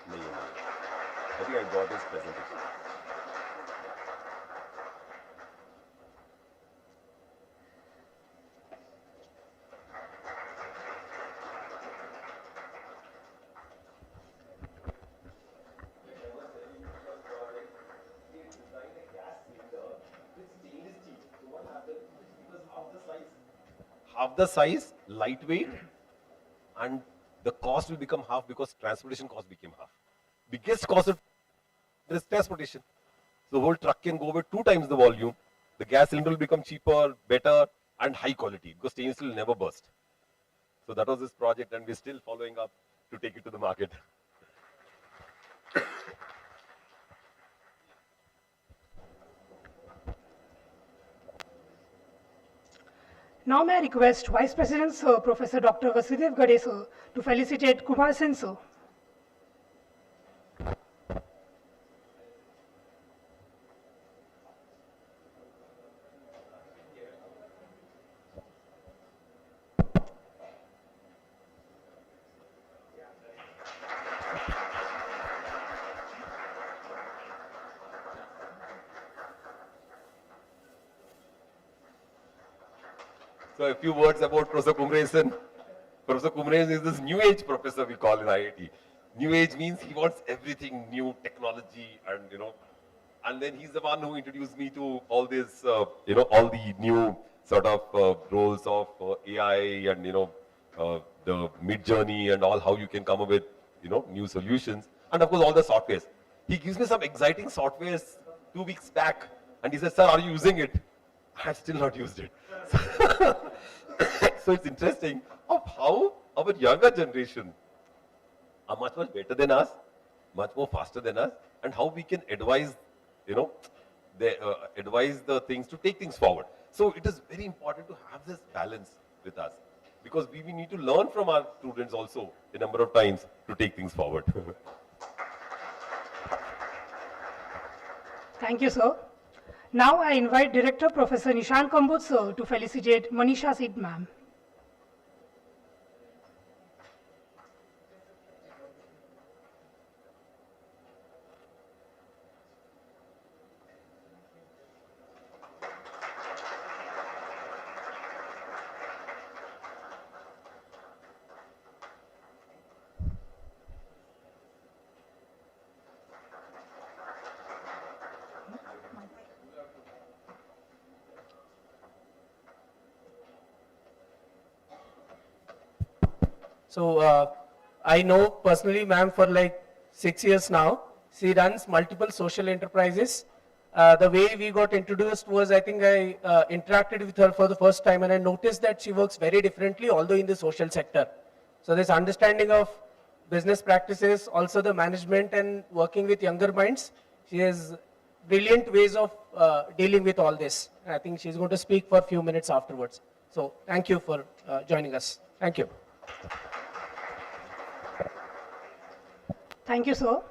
नहीं I think I got his presentation. Half the size, lightweight, and the cost will become half because transportation cost became half. Biggest cost is transportation. So the whole truck can go with 2 times the volume. The gas cylinder will become cheaper, better, and high quality because stainless steel will never burst. So that was this project, and we're still following up to take it to the market. Now may I request Vice President, sir, Professor Dr. Vasudev Gade, sir, to felicitate Kumar Sen, sir. So a few words about Professor Kumresan. Professor Kumresan is this new age professor we call in IIT. New age means he wants everything new, technology, and then he's the one who introduced me to all this, all the new sort of roles of AI and, the mid-journey and all, how you can come up with, new solutions. And of course, all the softwares. He gives me some exciting softwares 2 weeks back, and he says, sir, are you using it? I've still not used it. So it's interesting of how our younger generation are much better than us, much more faster than us, and how we can advise, advise the things to take things forward. So it is very important to have this balance with us because we need to learn from our students also a number of times to take things forward. Thank you, sir. Now I invite Director Professor Nishan Kamboj, sir, to felicitate Manisha Sid, ma'am. So I know personally ma'am for like 6 years now. She runs multiple social enterprises. The way we got introduced was I think I interacted with her for the first time and I noticed that she works very differently although in the social sector. So this understanding of business practices, also the management and working with younger minds, she has brilliant ways of dealing with all this. And I think she's going to speak for a few minutes afterwards. So thank you for joining us. Thank you. Thank you, sir.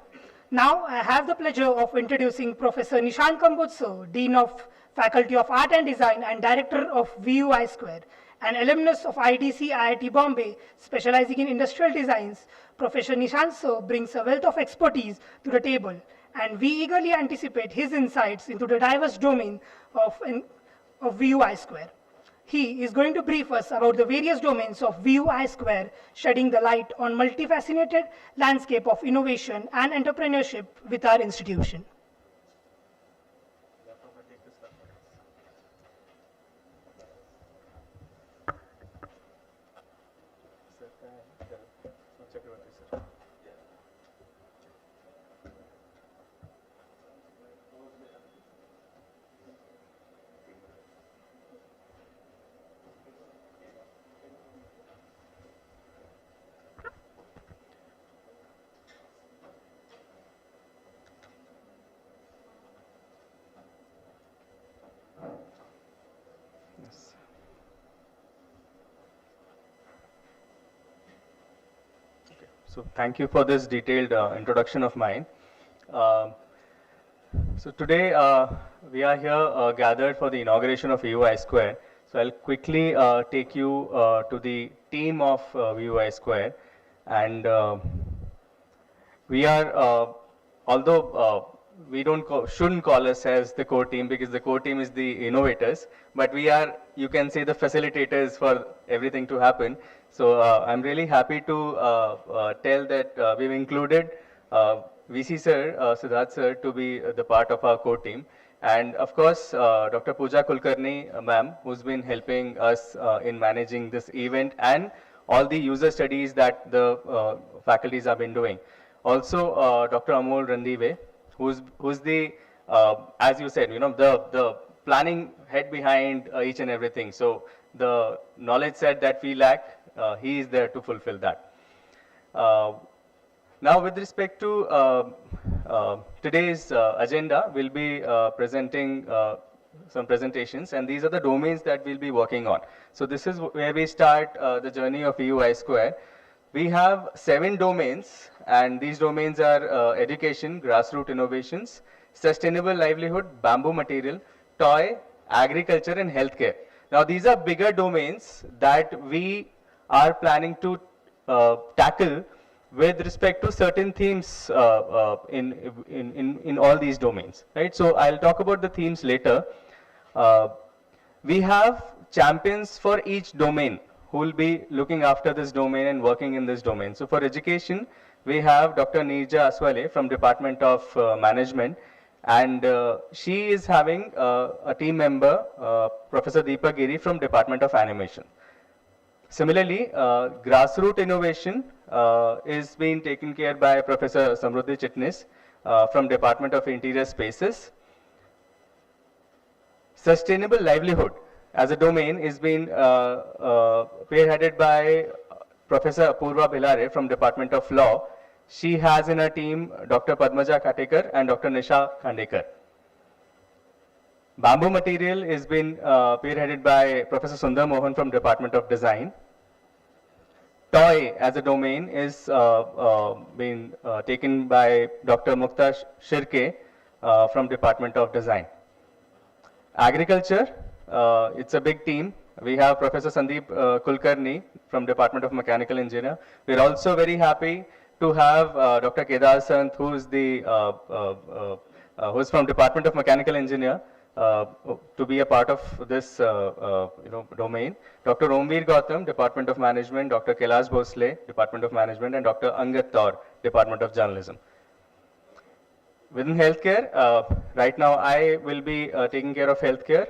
Now I have the pleasure of introducing Professor Nishan Kamboj, sir, Dean of Faculty of Art and Design and Director of VUI Square, an alumnus of IDC IIT Bombay, specializing in industrial designs. Professor Nishan, sir, brings a wealth of expertise to the table, and we eagerly anticipate his insights into the diverse domain of VUI Square. He is going to brief us about the various domains of VUI Square, shedding the light on multifaceted landscape of innovation and entrepreneurship with our institution. So thank you for this detailed introduction of mine. Um so today we are here gathered for the inauguration of VUI Square. So I'll quickly take you to the team of VUI Square, and we are, although we shouldn't call us as the core team, because the core team is the innovators, but we are, you can say, the facilitators for everything to happen. So I'm really happy to tell that we've included VC sir, Siddharth sir, to be the part of our core team. And of course, Dr. Pooja Kulkarni, ma'am, who's been helping us in managing this event and all the user studies that the faculties have been doing. Also, Dr. Amol Randive, who's the, as you said, the planning head behind each and everything. So the knowledge set that we lack, he is there to fulfill that. Now, with respect to today's agenda, we'll be presenting some presentations, and these are the domains that we'll be working on. So this is where we start the journey of VUI Square. We have 7 domains, and these domains are education, grassroots innovations, sustainable livelihood, bamboo material, toy, agriculture, and healthcare. Now, these are bigger domains that we are planning to tackle with respect to certain themes in all these domains, right? So I'll talk about the themes later. We have champions for each domain who will be looking after this domain and working in this domain. So for education, we have Dr. Neerja Aswale from Department of Management, and she is having a team member, Professor Deepa Giri from Department of Animation. Similarly, grassroots innovation is being taken care by Professor Samruddhi Chitnis from Department of Interior Spaces. Sustainable livelihood as a domain is being spearheaded by Professor Apurva Bhilare from Department of Law. She has in her team Dr. Padmaja Katekar and Dr. Nisha Khandekar. Bamboo material is being spearheaded by Professor Sundar Mohan from Department of Design. Toy as a domain is being taken by Dr. Mukta Shirke from Department of Design. Agriculture, it's a big team. We have Professor Sandeep Kulkarni from Department of Mechanical Engineer. We're also very happy to have Dr. Kedar Sant, who's from Department of Mechanical Engineer, to be a part of this domain. Dr. Omveer Gautam, Department of Management, Dr. Kailash Bhosle, Department of Management, and Dr. Angad Taur, Department of Journalism. Within healthcare, right now I will be taking care of healthcare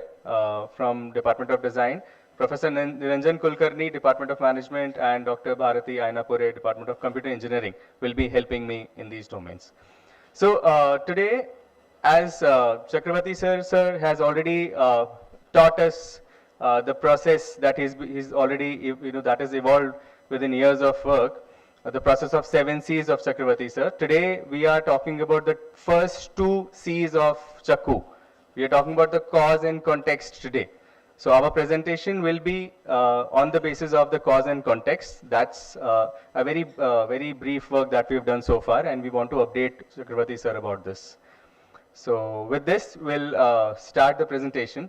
from Department of Design. Professor Niranjan Kulkarni, Department of Management, and Dr. Bharati Ainapure, Department of Computer Engineering, will be helping me in these domains. So today, as Chakravarthy sir has already taught us the process that he's already, that has evolved within years of work, the process of 7 C's of Chakravarthy sir. Today we are talking about the first 2 C's of Chakku. We are talking about the cause and context today. So our presentation will be on the basis of the cause and context. That's a very brief work that we've done so far, and we want to update Chakravarthy sir about this. So with this, we'll start the presentation.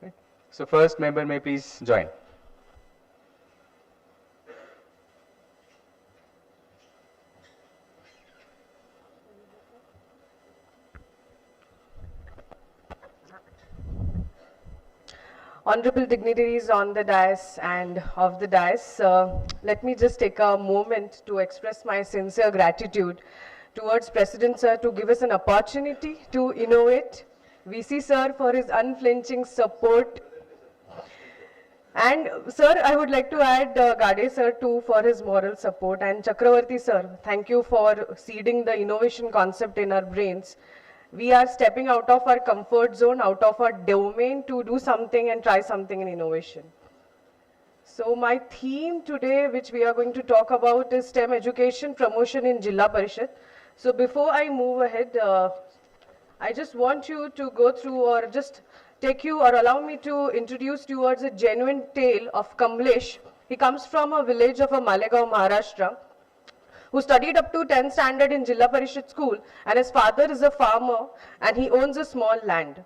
Right. So first member may please join. Honorable dignitaries on the dais and off the dais, let me just take a moment to express my sincere gratitude towards President Sir to give us an opportunity to innovate, VC Sir for his unflinching support, and Sir, I would like to add Gade Sir too for his moral support, and Chakravarthy Sir, thank you for seeding the innovation concept in our brains. We are stepping out of our comfort zone, out of our domain to do something and try something in innovation. So my theme today, which we are going to talk about, is STEM education promotion in Jilla Parishad. So before I move ahead, I just want you to go through or just take you or allow me to introduce towards a genuine tale of Kamlesh. He comes from a village of a Malegaon, Maharashtra, who studied up to 10th standard in Jilla Parishad school, and his father is a farmer and he owns a small land.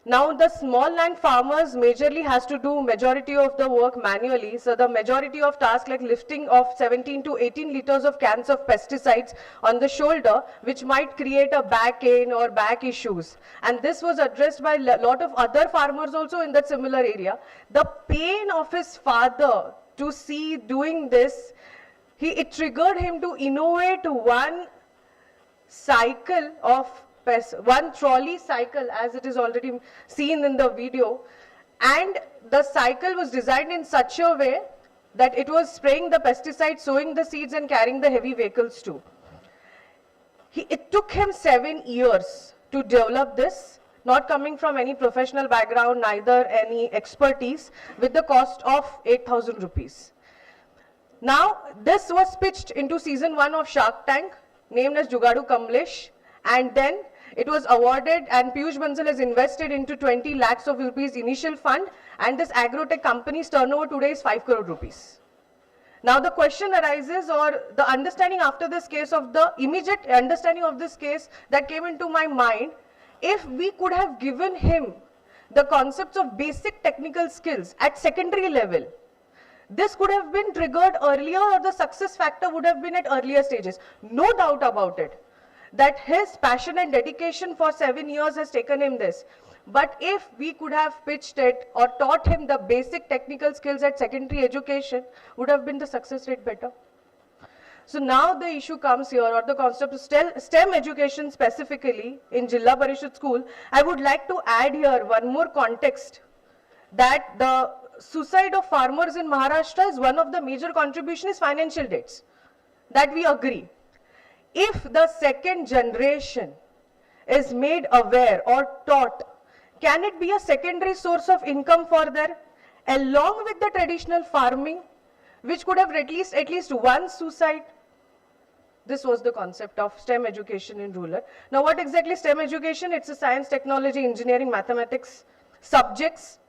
Now the small land farmers majorly has to do majority of the work manually. So the majority of tasks like lifting of 17 to 18 liters of cans of pesticides on the shoulder, which might create a back pain or back issues. And this was addressed by a lot of other farmers also in that similar area. The pain of his father to see doing this, it triggered him to innovate one cycle of one trolley cycle, as it is already seen in the video, and the cycle was designed in such a way that it was spraying the pesticides, sowing the seeds and carrying the heavy vehicles too. It took him 7 years to develop this, not coming from any professional background, neither any expertise, with the cost of 8,000 rupees. Now, this was pitched into season 1 of Shark Tank, named as Jugadu Kamlesh, and then it was awarded, and Piyush Bansal has invested into 20 lakhs of rupees initial fund, and this agrotech company's turnover today is 5 crore rupees. Now the question arises, or the understanding after this case, of the immediate understanding of this case that came into my mind, if we could have given him the concepts of basic technical skills at secondary level, this could have been triggered earlier, or the success factor would have been at earlier stages. No doubt about it that his passion and dedication for 7 years has taken him this. But if we could have pitched it or taught him the basic technical skills at secondary education, would have been the success rate better. So now the issue comes here, or the concept of STEM education specifically in Jilla Parishad school. I would like to add here one more context, that the suicide of farmers in Maharashtra is one of the major contributions, financial debts. That we agree. If the second generation is made aware or taught, can it be a secondary source of income for them, along with the traditional farming, which could have at least one suicide? This was the concept of STEM education in rural. Now, what exactly STEM education? It's a science, technology, engineering, mathematics subjects.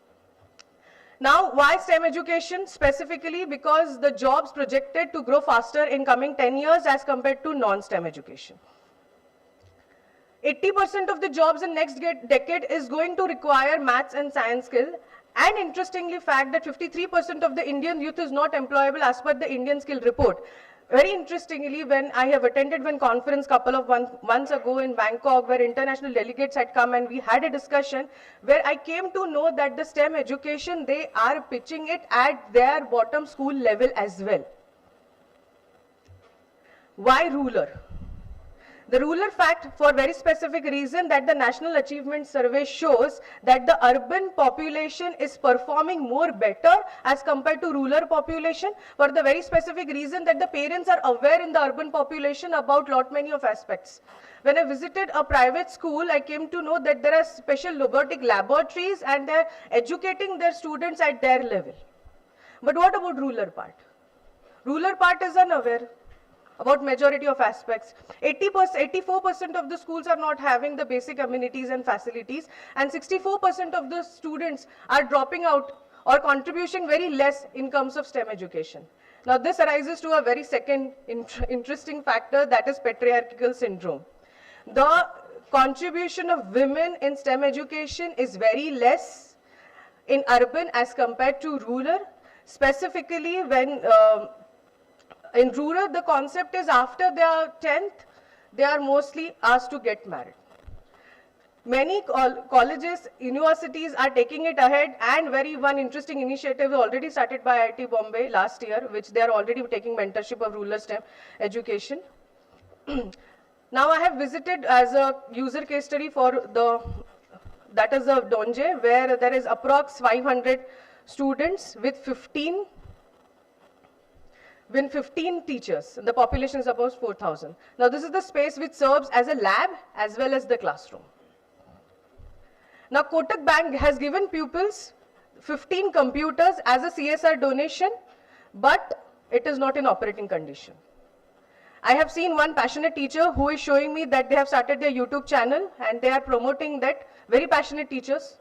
Now, why STEM education? Specifically because the jobs projected to grow faster in coming 10 years as compared to non-STEM education. 80% of the jobs in next decade is going to require maths and science skill. And interestingly, fact that 53% of the Indian youth is not employable as per the Indian Skill Report. Very interestingly, when I have attended one conference couple of months ago in Bangkok, where international delegates had come and we had a discussion, where I came to know that the STEM education, they are pitching it at their bottom school level as well. Why rural? The rural fact, for very specific reason, that the National Achievement Survey shows that the urban population is performing more better as compared to rural population, for the very specific reason that the parents are aware in the urban population about many of aspects. When I visited a private school, I came to know that there are special robotic laboratories and they're educating their students at their level. But what about rural part? Rural part is unaware about majority of aspects. 84% of the schools are not having the basic amenities and facilities, and 64% of the students are dropping out or contributing very less in terms of STEM education. Now this arises to a very second interesting factor, that is patriarchal syndrome. The contribution of women in STEM education is very less in urban as compared to rural, specifically when in rural, the concept is after their 10th, they are mostly asked to get married. Many colleges, universities are taking it ahead, and one interesting initiative already started by IIT Bombay last year, which they are already taking mentorship of rural STEM education. Now I have visited as a user case study for that is of Donje, where there is approx 500 students with 15 teachers. The population is about 4,000. Now this is the space which serves as a lab as well as the classroom. Now Kotak Bank has given pupils 15 computers as a CSR donation, but it is not in operating condition. I have seen one passionate teacher who is showing me that they have started their YouTube channel and they are promoting that. Very passionate teachers.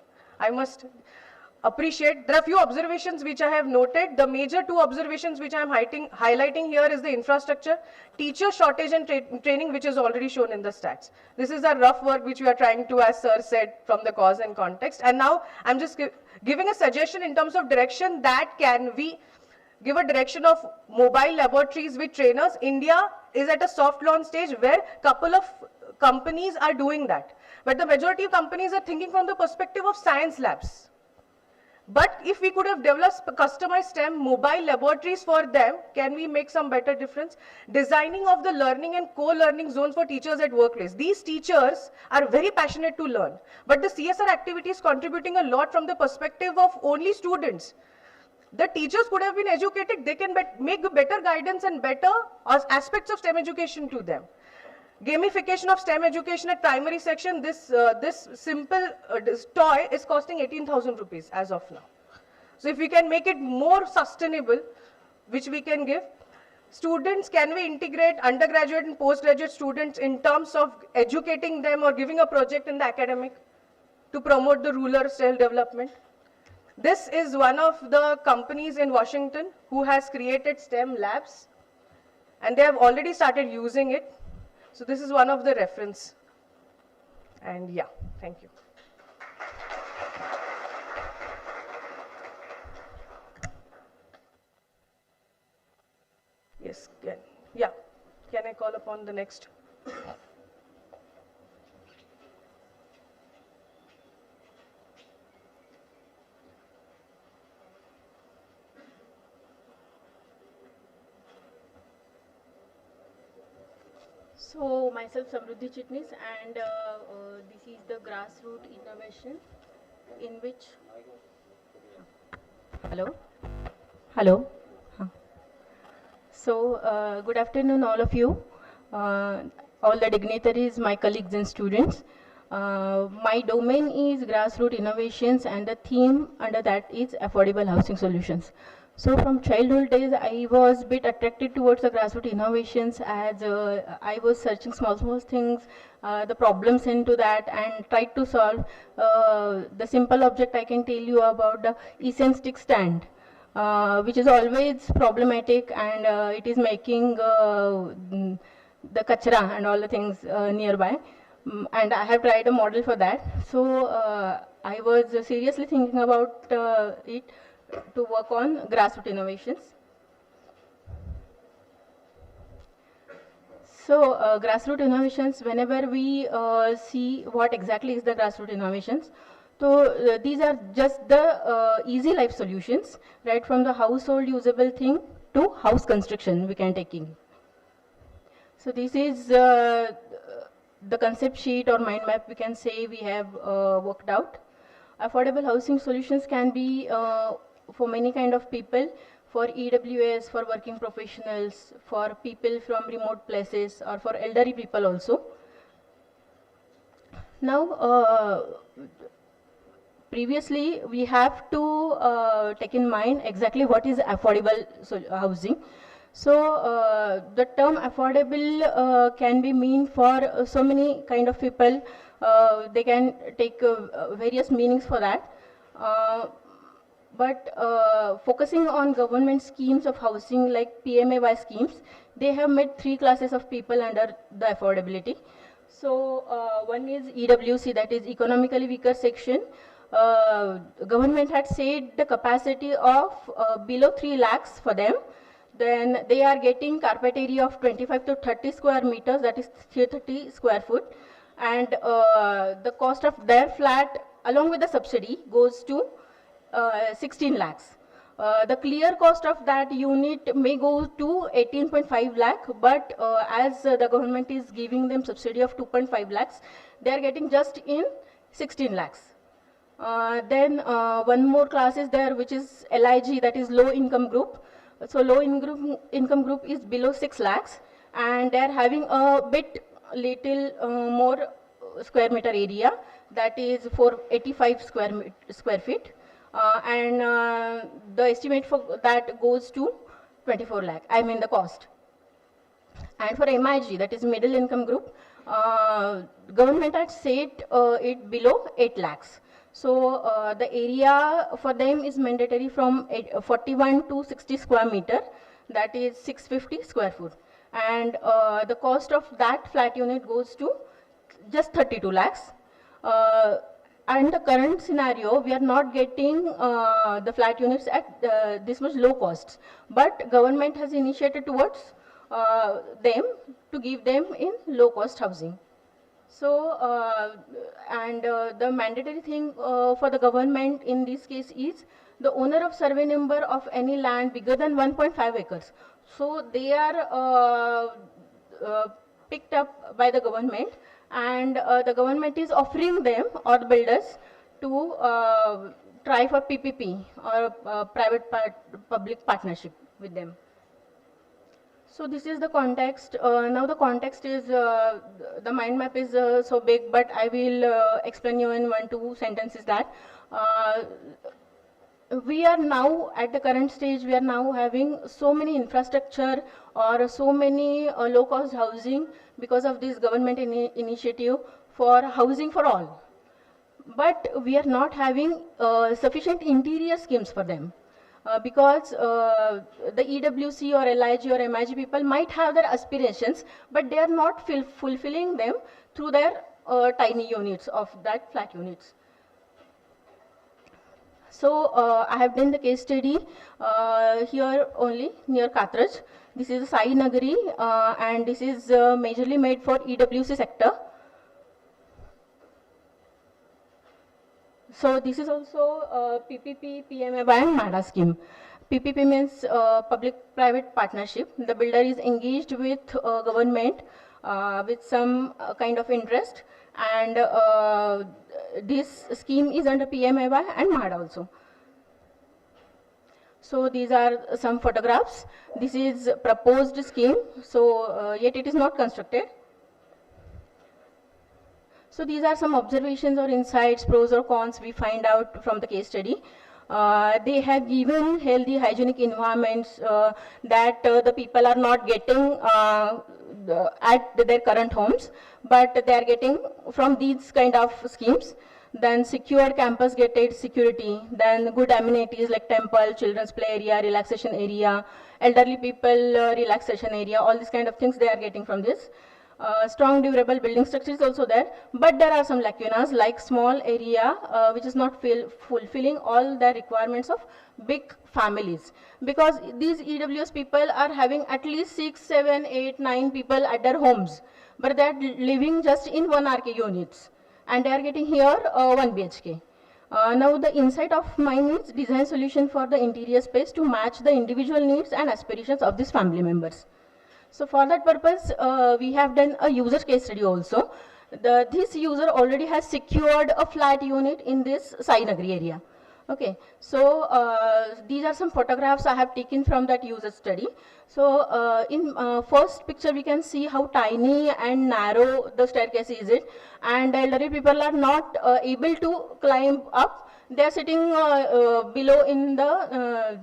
appreciate. There are few observations which I have noted. The major two observations which I am highlighting here is the infrastructure, teacher shortage and training, which is already shown in the stats. This is a rough work which we are trying to, as sir said, from the cause and context. And now I'm just giving a suggestion in terms of direction that can we give a direction of mobile laboratories with trainers. India is at a soft launch stage where couple of companies are doing that. But the majority of companies are thinking from the perspective of science labs. But if we could have developed customized STEM mobile laboratories for them, can we make some better difference? Designing of the learning and co-learning zones for teachers at workplace. These teachers are very passionate to learn, but the CSR activity is contributing a lot from the perspective of only students. The teachers could have been educated, they can make better guidance and better aspects of STEM education to them. Gamification of STEM education at primary section, this simple this toy is costing 18,000 rupees as of now. So if we can make it more sustainable, which we can give, students, can we integrate undergraduate and postgraduate students in terms of educating them or giving a project in the academic to promote the rural self-development? This is one of the companies in Washington who has created STEM labs, and they have already started using it. So this is one of the reference. And yeah, thank you. Yes, can I call upon the next? So myself Samruddhi Chitnis, and this is the grassroots innovation in which hello. So good afternoon all of you, all the dignitaries, my colleagues and students. My domain is grassroots innovations, and the theme under that is affordable housing solutions. So from childhood days, I was a bit attracted towards the grassroots innovations, as I was searching small things, the problems into that, and tried to solve. The simple object I can tell you about the essence stick stand, which is always problematic, and it is making the kachra and all the things nearby. And I have tried a model for that. So I was seriously thinking about it to work on grassroots innovations. So grassroots innovations, whenever we see what exactly is the grassroots innovations, so these are just the easy life solutions, right from the household usable thing to house construction we can take in. So this is the concept sheet or mind map we can say we have worked out. Affordable housing solutions can be for many kind of people, for EWS, for working professionals, for people from remote places, or for elderly people also. Now, previously we have to take in mind exactly what is affordable housing. So the term affordable can be mean for so many kind of people. They can take various meanings for that. But focusing on government schemes of housing like PMAY schemes, they have made three classes of people under the affordability. So one is EWC, that is economically weaker section. Government had said the capacity of below 3 lakhs for them. Then they are getting carpet area of 25 to 30 square meters, that is 30 square foot. And the cost of their flat along with the subsidy goes to 16 lakhs. The clear cost of that unit may go to 18.5 lakh, but as the government is giving them subsidy of 2.5 lakhs, they are getting just in 16 lakhs. Then one more class is there, which is LIG, that is low income group. So low income group is below 6 lakhs, and they are having a little more square meter area, that is 485 square feet. And the estimate for that goes to 24 lakh, I mean the cost. And for MIG, that is middle income group, government had said it below 8 lakhs. So the area for them is mandatory from 41 to 60 square meter, that is 650 square foot. And the cost of that flat unit goes to just 32 lakhs. And the current scenario, we are not getting the flat units at this much low costs. But government has initiated towards them to give them in low cost housing. So, the mandatory thing for the government in this case is the owner of survey number of any land bigger than 1.5 acres. So, they are picked up by the government, and the government is offering them or the builders to try for PPP or public partnership with them. So this is the context. Now the context is, the mind map is so big, but I will explain you in 1-2 sentences that we are now at the current stage, we are now having so many infrastructure or so many low cost housing because of this government initiative for housing for all. But we are not having sufficient interior schemes for them. Because the EWC or LIG or MIG people might have their aspirations, but they are not fulfilling them through their tiny units of that flat units. So I have done the case study here only near Katraj. This is Sai Nagari, and this is majorly made for EWC sector. So this is also PPP, PMAY and MADA scheme. PPP means public-private partnership. The builder is engaged with government with some kind of interest, and this scheme is under PMAY and MADA also. So these are some photographs. This is proposed scheme, so yet it is not constructed. So these are some observations or insights, pros or cons we find out from the case study. They have given healthy hygienic environments that the people are not getting at their current homes, but they are getting from these kind of schemes. Then secured campus gated security, then good amenities like temple, children's play area, relaxation area, elderly people relaxation area, all these kind of things they are getting from this. Strong durable building structure is also there, but there are some lacunas like small area which is not fulfilling all the requirements of big families, because these EWS people are having at least 6, 7, 8, 9 people at their homes, but they are living just in 1 RK units, and they are getting here 1 BHK. Now the insight of mine is design solution for the interior space to match the individual needs and aspirations of these family members. So for that purpose, we have done a user case study also. This user already has secured a flat unit in this Sai Nagari area. Okay, so these are some photographs I have taken from that user study. So in first picture, we can see how tiny and narrow the staircase is it, and elderly people are not able to climb up. They are sitting below in the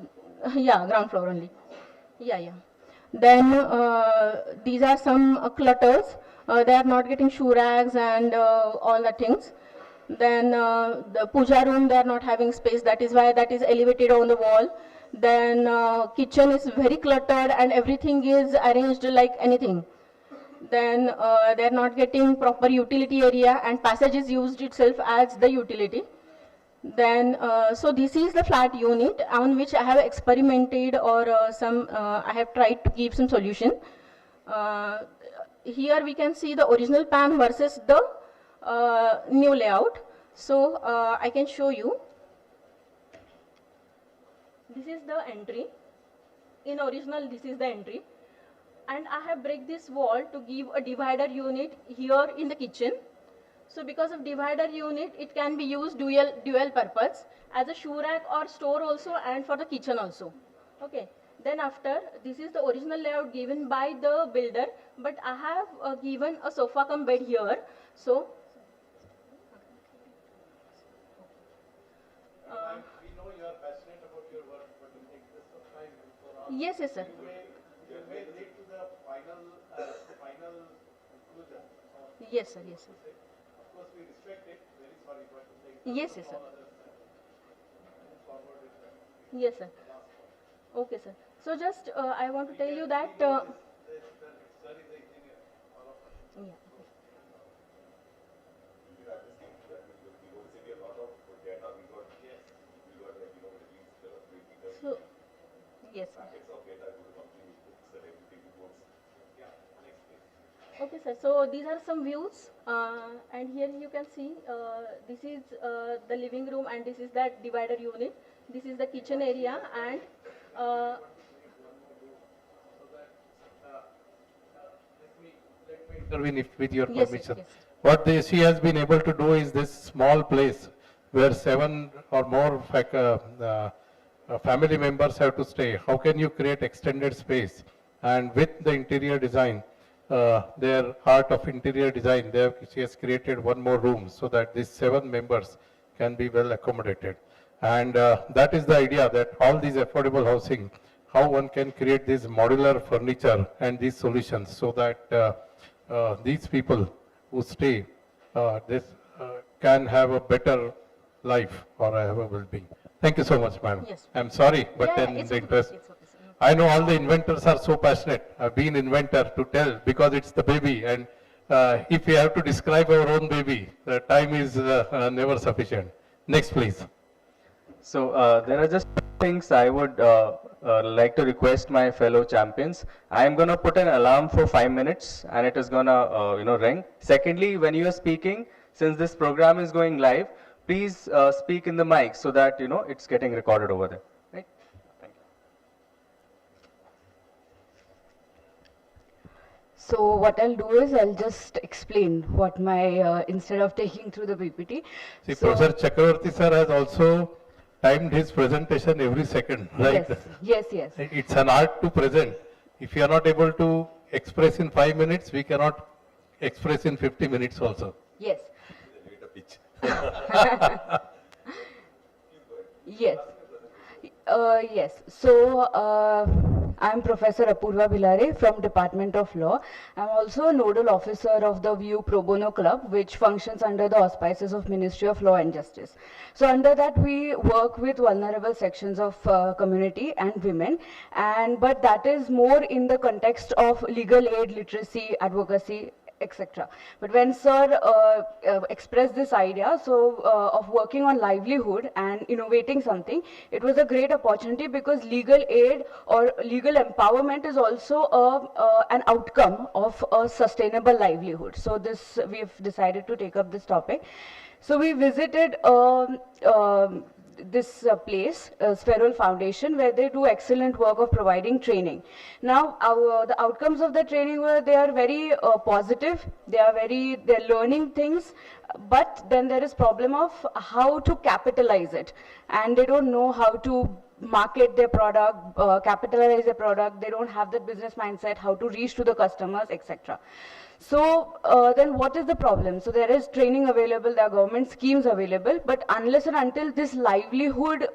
ground floor only. Then these are some clutters. They are not getting shoe racks and all the things. Then the puja room, they are not having space. That is why that is elevated on the wall. Then kitchen is very cluttered and everything is arranged like anything. Then they are not getting proper utility area, and passage is used itself as the utility. Then, so this is the flat unit on which I have experimented, or I have tried to give some solution. Here we can see the original plan versus the new layout. So I can show you. This is the entry. In original, this is the entry. And I have break this wall to give a divider unit here in the kitchen. So because of divider unit, it can be used dual purpose as a shoe rack or store also, and for the kitchen also. Okay. Then after, this is the original layout given by the builder, but I have given a sofa cum bed here. So We know you are passionate about your work, but it takes this some time. Yes, sir. You may lead to the final conclusion. Yes, sir. Of Yes, yes, sir. Yes, sir. Okay, sir. So just I want to tell you that. Yeah. So, yes, sir. Okay, sir. So these are some views, and here you can see this is the living room, and this is that divider unit. This is the kitchen area, and Intervene if, with your yes, permission. yes. What she has been able to do is this small place where 7 or more family members have to stay. How can you create extended space? And with the interior design, their art of interior design, she has created one more room so that these 7 members can be well accommodated. And that is the idea, that all these affordable housing, how one can create this modular furniture and these solutions so that these people who stay can have a better life or have a well-being. Thank you so much, madam. Yes. I'm sorry, but Yeah, then it's the okay, interest. it's okay, sir. I know all the inventors are so passionate. I've been inventor to tell because it's the baby, and if we have to describe our own baby, the time is never sufficient. Next, please. So there are just things I would like to request my fellow champions. I am going to put an alarm for 5 minutes and it is going to ring. Secondly, when you are speaking, since this program is going live, please speak in the mic so that it's getting recorded over there. Right? Thank you. So what I'll do is I'll just explain what my, instead of taking through the PPT. See, So- Professor Chakravarthy sir has also timed his presentation every second, right? Yes, yes, yes. It's an art to present. If you are not able to express in 5 minutes, we cannot express in 50 minutes also. Yes. Yes. Yes. So, I'm Professor Apurva Bhilare from Department of Law. I'm also a nodal officer of the VUI Pro Bono Club, which functions under the auspices of Ministry of Law and Justice. So under that, we work with vulnerable sections of community and women, but that is more in the context of legal aid, literacy, advocacy, etc. But when sir expressed this idea of working on livelihood and innovating something, it was a great opportunity because legal aid or legal empowerment is also an outcome of a sustainable livelihood. So this, we've decided to take up this topic. So we visited this place, Spherul Foundation, where they do excellent work of providing training. Now, the outcomes of the training were, they are very positive, they're learning things, but then there is problem of how to capitalize it. And they don't know how to market their product, capitalize their product, they don't have that business mindset, how to reach to the customers, etc. So then what is the problem? So there is training available, there are government schemes available, but unless and until this livelihood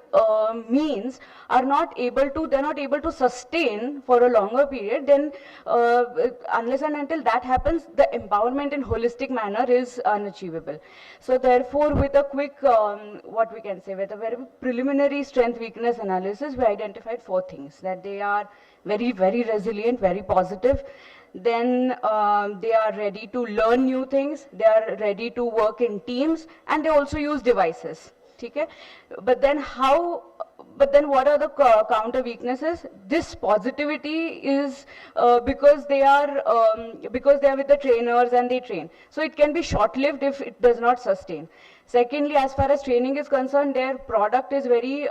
means are not able to, they're not able to sustain for a longer period, then unless and until that happens, the empowerment in holistic manner is unachievable. So therefore, with a quick, what we can say, with a very preliminary strength weakness analysis, we identified 4 things, that they are very, very resilient, very positive. Then they are ready to learn new things, they are ready to work in teams, and they also use devices. Okay? But then what are the counter weaknesses? This positivity is because they are with the trainers and they train. So it can be short-lived if it does not sustain. Secondly, as far as training is concerned, their product is very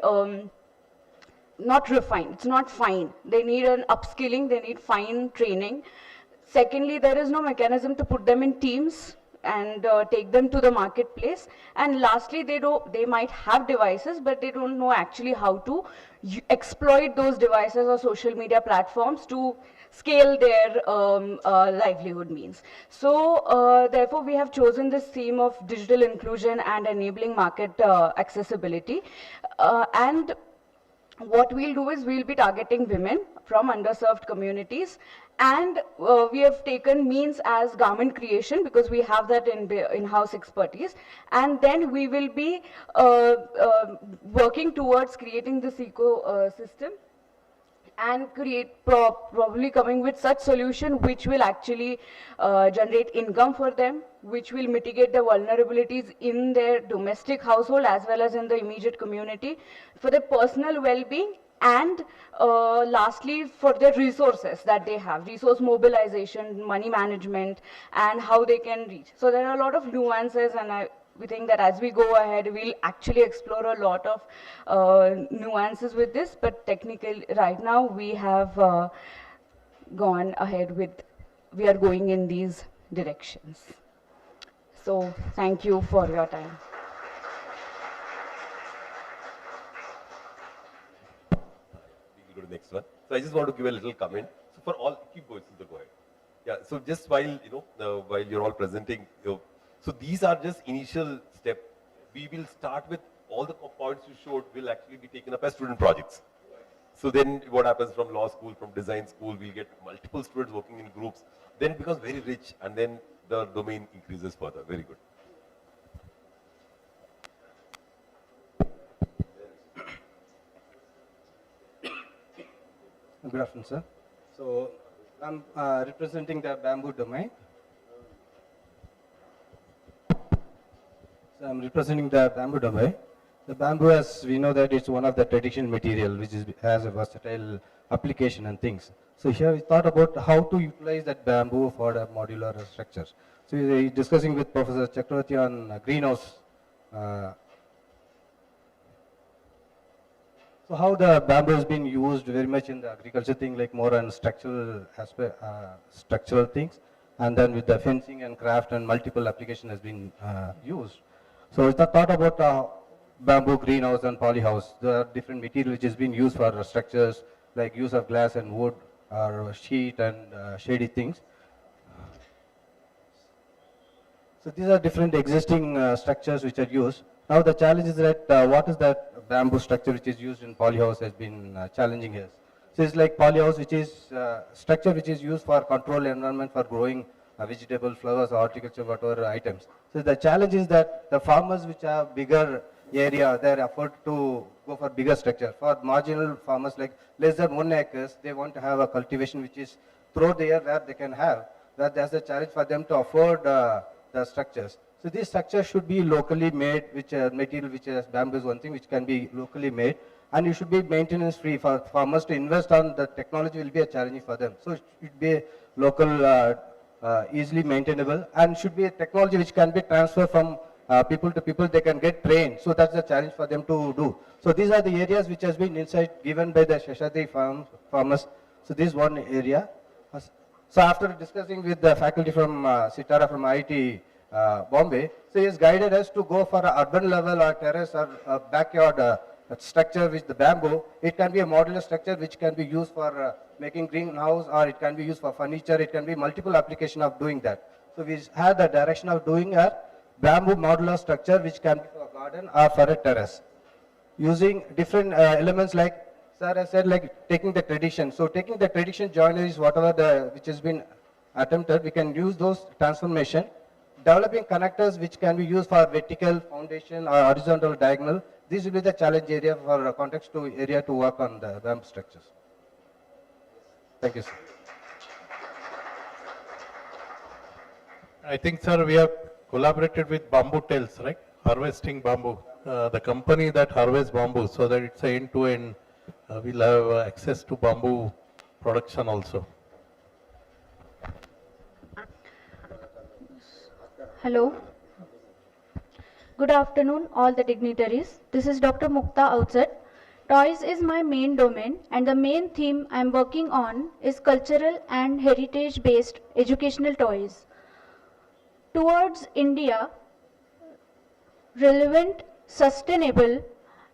not refined, it's not fine. They need an upskilling, they need fine training. Secondly, there is no mechanism to put them in teams and take them to the marketplace. And lastly, they might have devices, but they don't know actually how to exploit those devices or social media platforms to scale their livelihood means. So therefore, we have chosen this theme of digital inclusion and enabling market accessibility. And what we'll do is we'll be targeting women from underserved communities And we have taken means as garment creation because we have that in-house expertise. And then we will be working towards creating this ecosystem and probably coming with such solution which will actually generate income for them, which will mitigate the vulnerabilities in their domestic household as well as in the immediate community for their personal well-being, and lastly for the resources that they have, resource mobilization, money management, and how they can reach. So there are a lot of nuances, and we think that as we go ahead, we'll actually explore a lot of nuances with this, but technically right now we have gone ahead with, we are going in these directions. So thank you for your time. We go to the next one. So I just want to give a little comment. So for all, keep going, Sundar, go ahead. Yeah, so just while, while you're all presenting, so these are just initial step. We will start with all the points you showed will actually be taken up as student projects. So then what happens from law school, from design school, we'll get multiple students working in groups. Then it becomes very rich, and then the domain increases further. Very good. Good afternoon, sir. So I'm representing the bamboo domain. So I'm representing the bamboo domain. The bamboo, as we know that it's one of the traditional material which has a versatile application and things. So here we thought about how to utilize that bamboo for the modular structures. So we're discussing with Professor Chakravarthy on greenhouse. So how the bamboo has been used very much in the agriculture thing, like more on structural aspect, structural things, and then with the fencing and craft and multiple application has been used. So it's the thought about bamboo greenhouse and polyhouse. There are different material which has been used for structures, like use of glass and wood or sheet and shady things. So these are different existing structures which are used. Now the challenge is that what is that bamboo structure which is used in polyhouse has been challenging us. So it's like polyhouse, which is structure which is used for controlled environment for growing vegetable, flowers, horticulture, whatever items. So the challenge is that the farmers which have bigger area, they afford to go for bigger structure. For marginal farmers like less than 1 acres, they want to have a cultivation which is throughout the year where they can have, where there's a challenge for them to afford the structures. So these structures should be locally made, which material which is bamboo is one thing which can be locally made, and it should be maintenance free. For farmers to invest on the technology will be a challenge for them. So it should be local, easily maintainable, and should be a technology which can be transferred from people to people. They can get trained. So that's the challenge for them to do. So these are the areas which has been insight given by the Sheshadri farmers. So this is one area. So after discussing with the faculty from Sitara from IIT Bombay, so he has guided us to go for an urban level or terrace or backyard structure with the bamboo. It can be a modular structure which can be used for making greenhouse, or it can be used for furniture. It can be multiple application of doing that. So we had the direction of doing a bamboo modular structure which can be for a garden or for a terrace, using different elements like sir has said, like taking the tradition. So taking the tradition joineries, whatever which has been attempted, we can use those transformation. Developing connectors which can be used for vertical foundation or horizontal diagonal. This will be the challenge area for context to area to work on the bamboo structures. Thank you, sir. I think, sir, we have collaborated with Bamboo Tales, right? Harvesting bamboo. The company that harvests bamboo, so that it's an end-to-end. We'll have access to bamboo production also. Hello. Good afternoon, all the dignitaries. This is Dr. Mukta Outsat. Toys is my main domain, and the main theme I'm working on is cultural and heritage-based educational toys. Towards India, relevant, sustainable,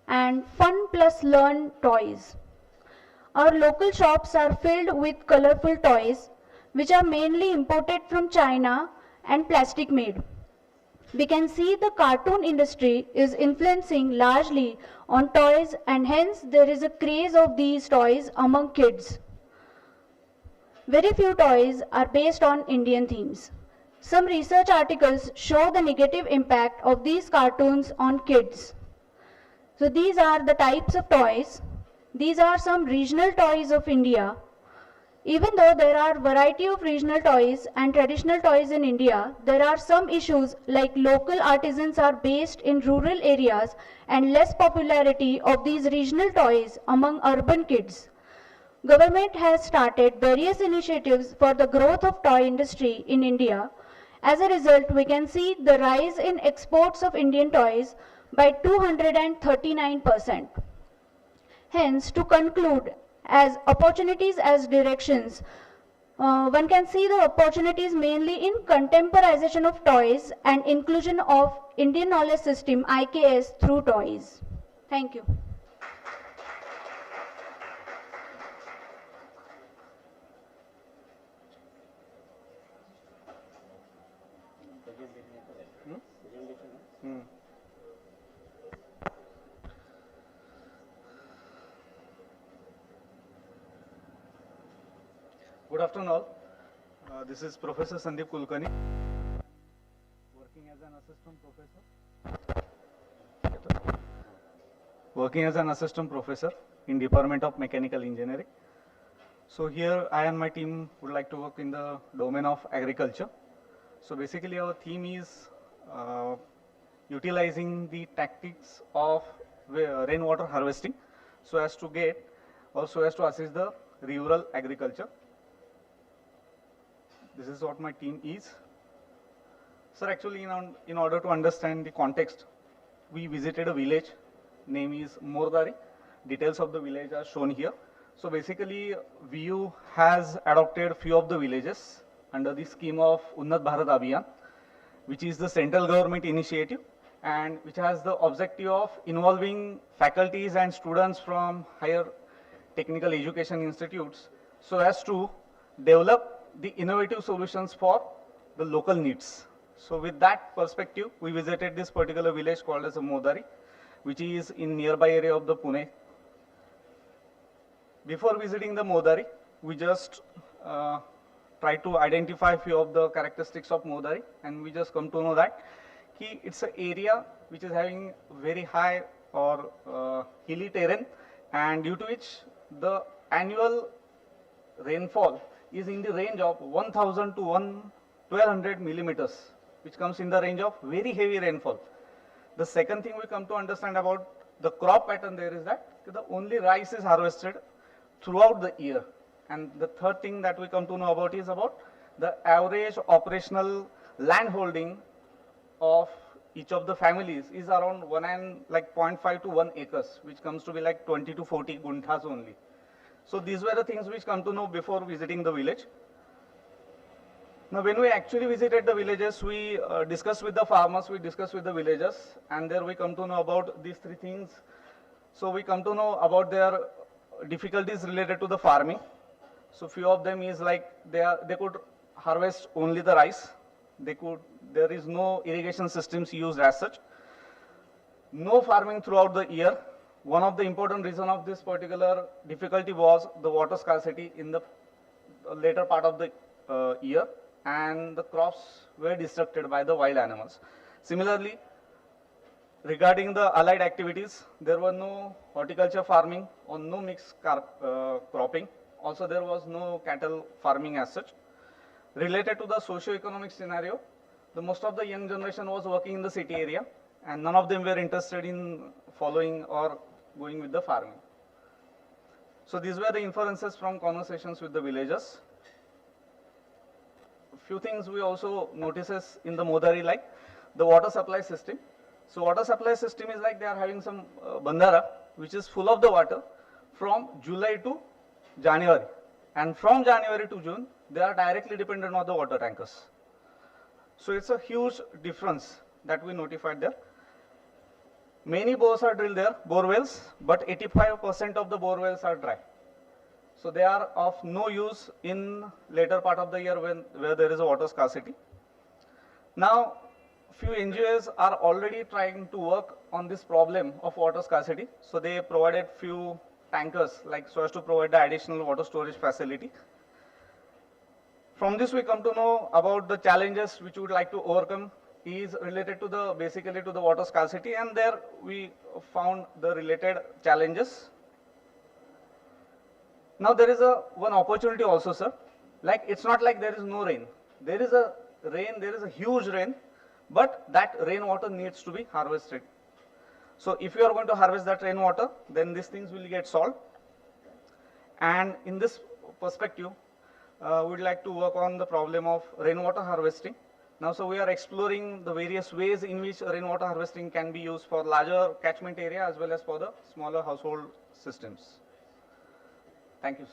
and fun plus learn toys. Our local shops are filled with colorful toys, which are mainly imported from China and plastic made. We can see the cartoon industry is influencing largely on toys, and hence there is a craze of these toys among kids. Very few toys are based on Indian themes. Some research articles show the negative impact of these cartoons on kids. So these are the types of toys. These are some regional toys of India. Even though there are variety of regional toys and traditional toys in India, there are some issues like local artisans are based in rural areas and less popularity of these regional toys among urban kids. Government has started various initiatives for the growth of toy industry in India. As a result, we can see the rise in exports of Indian toys by 239%. Hence, to conclude, as opportunities as directions, one can see the opportunities mainly in contemporization of toys and inclusion of Indian knowledge system IKS through toys. Thank you. Good afternoon all. This is Professor Sandeep Kulkarni, working as an assistant professor in Department of Mechanical Engineering. So here I and my team would like to work in the domain of agriculture. So basically our theme is utilizing the tactics of rainwater harvesting so as to get or so as to assist the rural agriculture. This is what my team is. Sir, actually in order to understand the context, we visited a village, name is Mordari. Details of the village are shown here. So basically VU has adopted few of the villages under the scheme of Unnat Bharat Abhiyan, which is the central government initiative and which has the objective of involving faculties and students from higher technical education institutes so as to develop the innovative solutions for the local needs. So with that perspective, we visited this particular village called as Modari, which is in nearby area of the Pune. Before visiting the Modari, we just tried to identify few of the characteristics of Modari, and we just come to know that it's an area which is having very high or hilly terrain, and due to which the annual rainfall is in the range of 1000 to 1200 millimeters, which comes in the range of very heavy rainfall. The second thing we come to understand about the crop pattern there is that the only rice is harvested throughout the year. And the third thing that we come to know about is about the average operational land holding of each of the families is around 0.5 to 1 acres, which comes to be like 20 to 40 gunthas only. So these were the things which come to know before visiting the village. Now when we actually visited the villages, we discussed with the farmers, we discussed with the villagers, and there we come to know about these three things. So we come to know about their difficulties related to the farming. So few of them is like they could harvest only the rice. There is no irrigation systems used as such. No farming throughout the year. One of the important reason of this particular difficulty was the water scarcity in the later part of the year, and the crops were disrupted by the wild animals. Similarly, regarding the allied activities, there were no horticulture farming or no mixed cropping. Also, there was no cattle farming as such. Related to the socio-economic scenario, most of the young generation was working in the city area, and none of them were interested in following or going with the farming. So these were the inferences from conversations with the villagers. A few things we also notices in the Modari, like the water supply system. So water supply system is like they are having some bandara, which is full of the water from July to January. And from January to June, they are directly dependent on the water tankers. So it's a huge difference that we notified there. Many bores are drilled there, bore wells, but 85% of the bore wells are dry. So they are of no use in later part of the year where there is a water scarcity. Now, few NGOs are already trying to work on this problem of water scarcity. So they provided few tankers, like so as to provide the additional water storage facility. From this we come to know about the challenges which we would like to overcome is related to the basically to the water scarcity, and there we found the related challenges. Now there is one opportunity also, sir. Like it's not like there is no rain. There is a rain, there is a huge rain, but that rainwater needs to be harvested. So if you are going to harvest that rainwater, then these things will get solved. And in this perspective, we would like to work on the problem of rainwater harvesting. Now, so we are exploring the various ways in which rainwater harvesting can be used for larger catchment area as well as for the smaller household systems. Thank you, sir.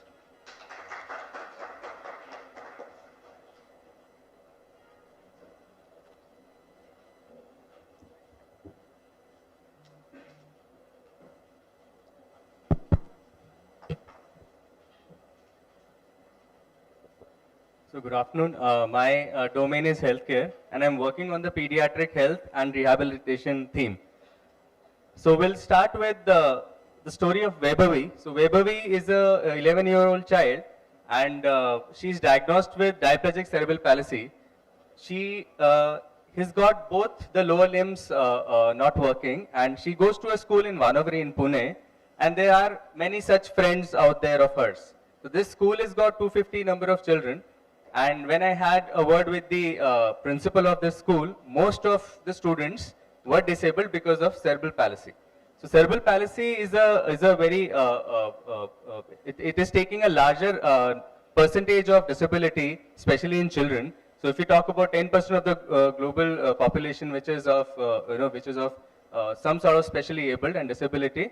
So good afternoon. My domain is healthcare, and I'm working on the pediatric health and rehabilitation theme. So we'll start with the story of VUI. So VUI is a 11-year-old child, and she's diagnosed with diplegic cerebral palsy. She has got both the lower limbs not working, and she goes to a school in Vanavri in Pune, and there are many such friends out there of hers. So this school has got 250 number of children. And when I had a word with the principal of this school, most of the students were disabled because of cerebral palsy. So cerebral palsy is a very, it is taking a larger percentage of disability, especially in children. So if you talk about 10% of the global population, which is of, some sort of specially abled and disability,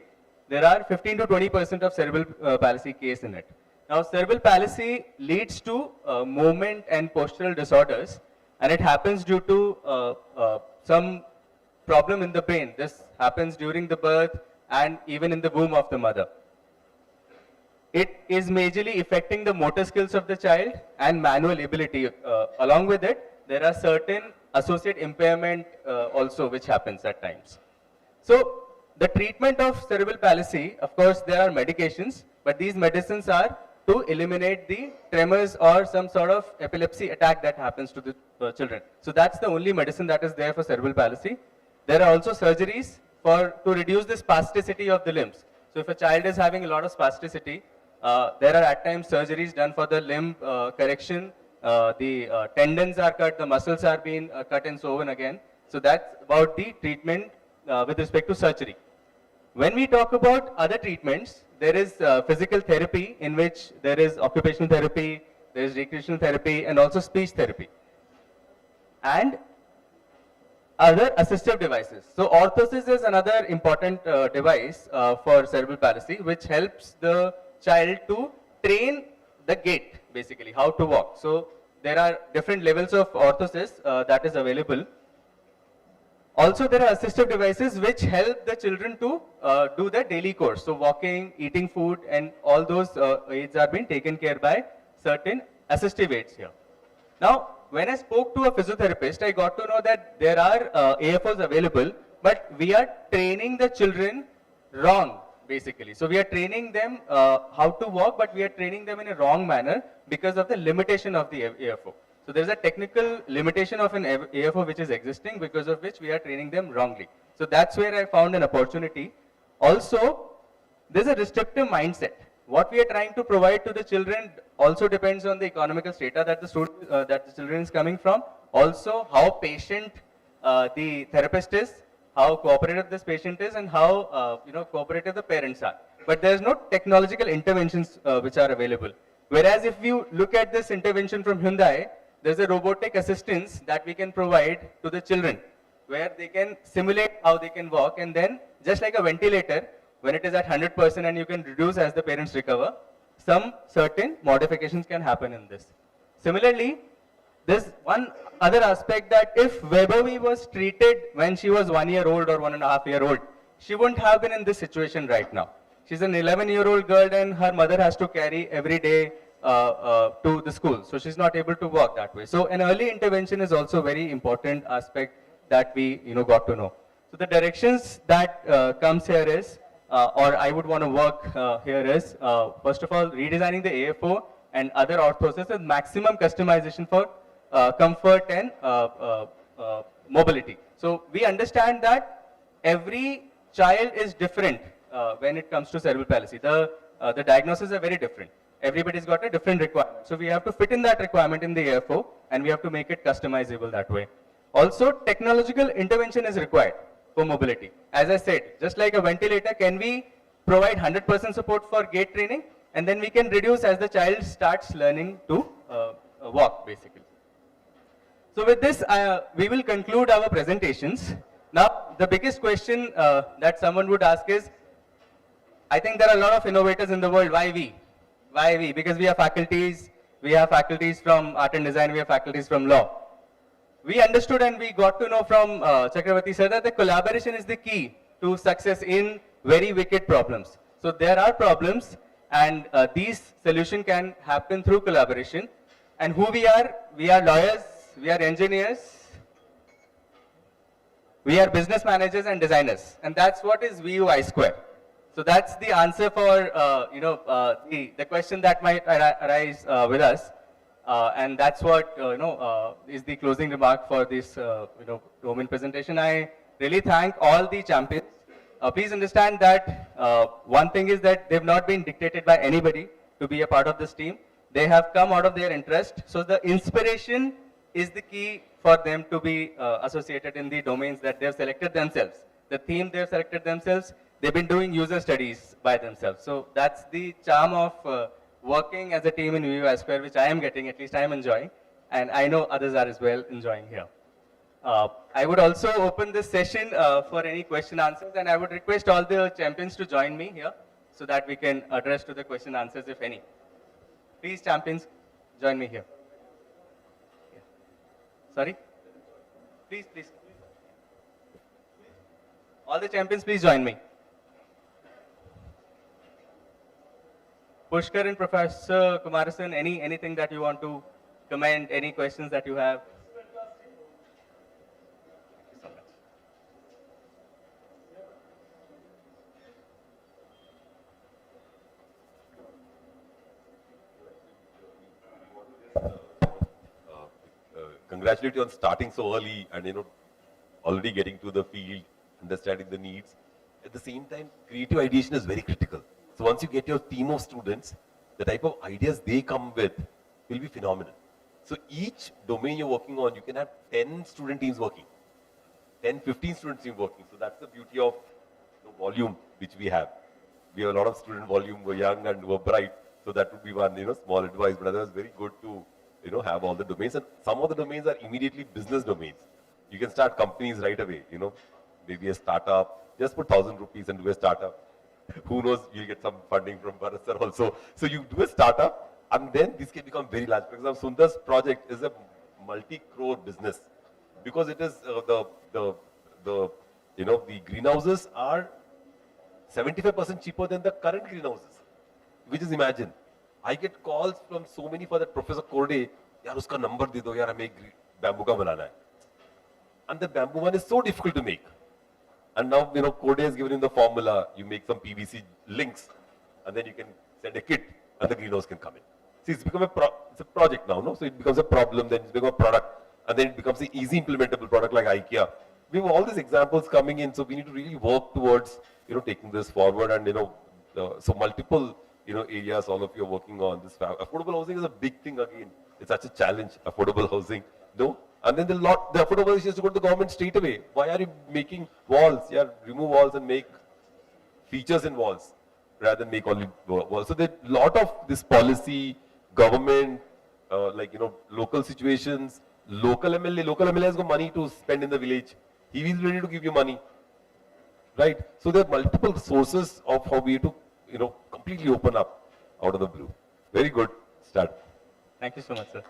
there are 15 to 20% of cerebral palsy case in it. Now, cerebral palsy leads to movement and postural disorders, and it happens due to some problem in the brain. This happens during the birth and even in the womb of the mother. It is majorly affecting the motor skills of the child and manual ability. Along with it, there are certain associate impairment also which happens at times. So, the treatment of cerebral palsy, of course, there are medications, but these medicines are to eliminate the tremors or some sort of epilepsy attack that happens to the children. So that's the only medicine that is there for cerebral palsy. There are also surgeries to reduce the spasticity of the limbs. So if a child is having a lot of spasticity, there are at times surgeries done for the limb correction. The tendons are cut, the muscles are being cut and so on again. So that's about the treatment with respect to surgery. When we talk about other treatments, there is physical therapy in which there is occupational therapy, there is recreational therapy, and also speech therapy. And other assistive devices. So orthosis is another important device for cerebral palsy, which helps the child to train the gait, basically, how to walk. So there are different levels of orthosis that is available. Also, there are assistive devices which help the children to do the daily course. So walking, eating food, and all those aids are being taken care by certain assistive aids here. Now, when I spoke to a physiotherapist, I got to know that there are AFOs available, but we are training the children wrong, basically. So we are training them how to walk, but we are training them in a wrong manner because of the limitation of the AFO. So there is a technical limitation of an AFO which is existing, because of which we are training them wrongly. So that's where I found an opportunity. Also, there's a restrictive mindset. What we are trying to provide to the children also depends on the economical strata that the children is coming from. Also, how patient the therapist is, how cooperative this patient is, and how cooperative the parents are. But there's no technological interventions which are available. Whereas if you look at this intervention from Hyundai, there's a robotic assistance that we can provide to the children, where they can simulate how they can walk, and then just like a ventilator, when it is at 100% and you can reduce as the parents recover, some certain modifications can happen in this. Similarly, there's one other aspect that if VUI was treated when she was 1 year old or 1.5 year old, she wouldn't have been in this situation right now. She's an 11-year-old girl and her mother has to carry every day to the school. So she's not able to walk that way. So an early intervention is also a very important aspect that we got to know. So the directions that comes here is, or I would want to work here is, first of all, redesigning the AFO and other orthoses with maximum customization for comfort and mobility. So we understand that every child is different when it comes to cerebral palsy. The diagnoses are very different. Everybody's got a different requirement. So we have to fit in that requirement in the AFO, and we have to make it customizable that way. Also, technological intervention is required for mobility. As I said, just like a ventilator, can we provide 100% support for gait training? And then we can reduce as the child starts learning to walk, basically. So with this, we will conclude our presentations. Now, the biggest question that someone would ask is, I think there are a lot of innovators in the world. Why we? Why we? Because we have faculties from art and design, we have faculties from law. We understood and we got to know from Chakravarthy sir that the collaboration is the key to success in very wicked problems. So there are problems, and these solution can happen through collaboration. And who we are lawyers, we are engineers, we are business managers and designers, and that's what is VUI Square. So that's the answer for the question that might arise with us, and that's what is the closing remark for this domain presentation. I really thank all the champions. Please understand that one thing is that they've not been dictated by anybody to be a part of this team. They have come out of their interest. So the inspiration is the key for them to be associated in the domains that they've selected themselves. The theme they've selected themselves, they've been doing user studies by themselves. So that's the charm of working as a team in VUI Square, which I am getting, at least I am enjoying, and I know others are as well enjoying here. I would also open this session for any question answers, and I would request all the champions to join me here so that we can address to the question answers if any. Please, champions, join me here. Yeah. Sorry? Please. All the champions, please join me. Pushkar and Professor Kumarasan, anything that you want to comment, any questions that you have? Congratulate you on starting so early and already getting to the field, understanding the needs. At the same time, creative ideation is very critical. So once you get your team of students, the type of ideas they come with will be phenomenal. So each domain you're working on, you can have 10 student teams working, 10, 15 student teams working. So that's the beauty of the volume which we have. We have a lot of student volume, we're young and we're bright. So that would be one small advice, but otherwise very good to have all the domains. And some of the domains are immediately business domains. You can start companies right away, maybe a startup, just put 1,000 rupees and do a startup. Who knows, you'll get some funding from Bharat sir also. So you do a startup and then this can become very large. For example, Sundar's project is a multi-crore business because it is the greenhouses are 75% cheaper than the current greenhouses, which is imagine. I get calls from so many for that Professor Korde, yaar uska number de do, yaar hame bamboo ka banana hai. And the bamboo one is so difficult to make. And now, Korde has given him the formula, you make some PVC links, and then you can send a kit, and the greenhouse can come in. See, it's become it's a project now, no? So it becomes a problem, then it's become a product, and then it becomes an easy implementable product like IKEA. We have all these examples coming in, so we need to really work towards, taking this forward, and, so multiple, areas all of you are working on. This affordable housing is a big thing again. It's such a challenge, affordable housing, no? And then the affordable housing has to go to the government straight away. Why are you making walls? Yeah, remove walls and make features in walls rather than make only walls. So there are a lot of this policy, government, local situations, local MLA has got money to spend in the village. He is ready to give you money, right? So there are multiple sources of how we have to, completely open up out of the blue. Very good start. Thank you so much, sir.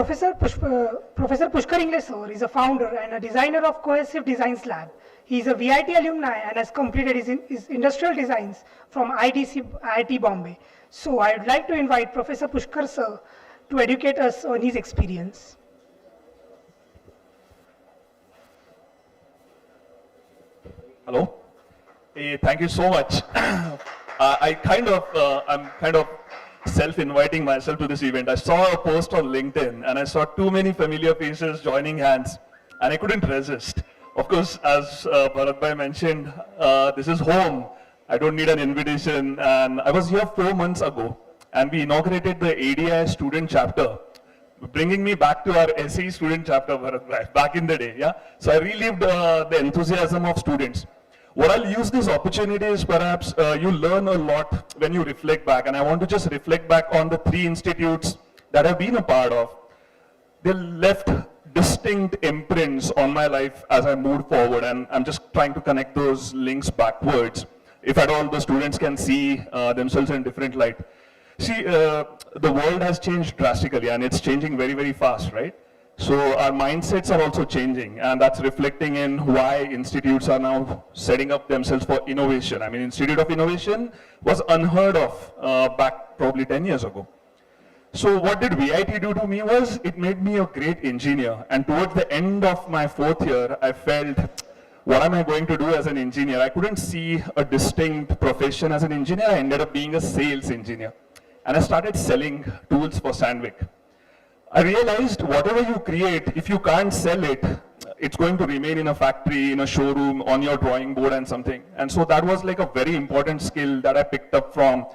Professor Pushkar Ingle sir is a founder and a designer of Cohesive Designs Lab. He is a VIT alumni and has completed his industrial designs from IIT Bombay. So I would like to invite Professor Pushkar sir to educate us on his experience. Hello. Hey, thank you so much. I'm kind of self-inviting myself to this event. I saw a post on LinkedIn and I saw too many familiar faces joining hands and I couldn't resist. Of course, as Bharat Bhai mentioned, this is home. I don't need an invitation. And I was here 4 months ago and we inaugurated the ADI student chapter, bringing me back to our SE student chapter, Bharat Bhai, back in the day. Yeah. So I relived the enthusiasm of students. What I'll use this opportunity is perhaps you learn a lot when you reflect back, and I want to just reflect back on the 3 institutes that I've been a part of. They left distinct imprints on my life as I moved forward, and I'm just trying to connect those links backwards, if at all the students can see themselves in different light. See, the world has changed drastically, and it's changing very, very fast, right? So our mindsets are also changing, and that's reflecting in why institutes are now setting up themselves for innovation. I mean, Institute of Innovation was unheard of back probably 10 years ago. So what did VIT do to me was, it made me a great engineer. And towards the end of my 4th year, I felt, what am I going to do as an engineer? I couldn't see a distinct profession as an engineer. I ended up being a sales engineer. And I started selling tools for Sandvik. I realized whatever you create, if you can't sell it, it's going to remain in a factory, in a showroom, on your drawing board and something. And so that was like a very important skill that I picked up from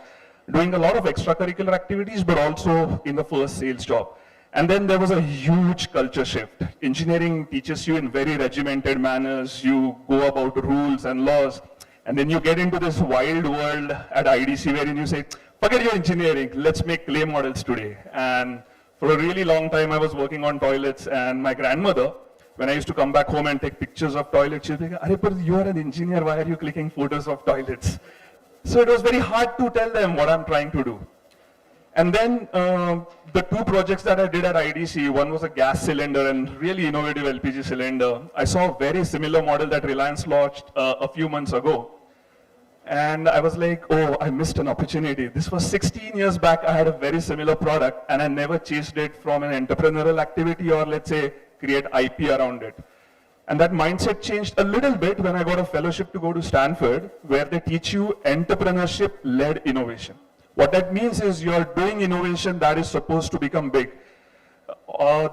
doing a lot of extracurricular activities, but also in the first sales job. And then there was a huge culture shift. Engineering teaches you in very regimented manners. You go about rules and laws. And then you get into this wild world at IDC wherein you say, forget your engineering, let's make clay models today. And for a really long time, I was working on toilets, and my grandmother, when I used to come back home and take pictures of toilets, she'd be like, "Arey, but you are an engineer, why are you clicking photos of toilets?" So it was very hard to tell them what I'm trying to do. And then the 2 projects that I did at IDC, one was a gas cylinder and really innovative LPG cylinder. I saw a very similar model that Reliance launched a few months ago. And I was like, oh, I missed an opportunity. This was 16 years back. I had a very similar product and I never chased it from an entrepreneurial activity or, let's say, create IP around it. And that mindset changed a little bit when I got a fellowship to go to Stanford, where they teach you entrepreneurship-led innovation. What that means is you're doing innovation that is supposed to become big.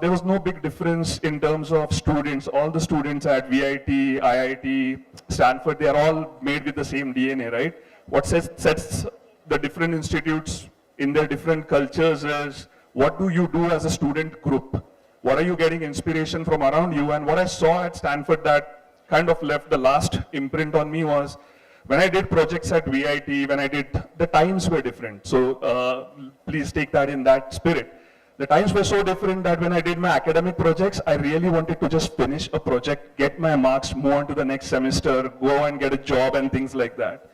There was no big difference in terms of students. All the students at VIT, IIT, Stanford, they are all made with the same DNA, right? What sets the different institutes in their different cultures is, what do you do as a student group? What are you getting inspiration from around you? And what I saw at Stanford that kind of left the last imprint on me was, when I did projects at VIT, the times were different. So please take that in that spirit. The times were so different that when I did my academic projects, I really wanted to just finish a project, get my marks, move on to the next semester, go and get a job and things like that.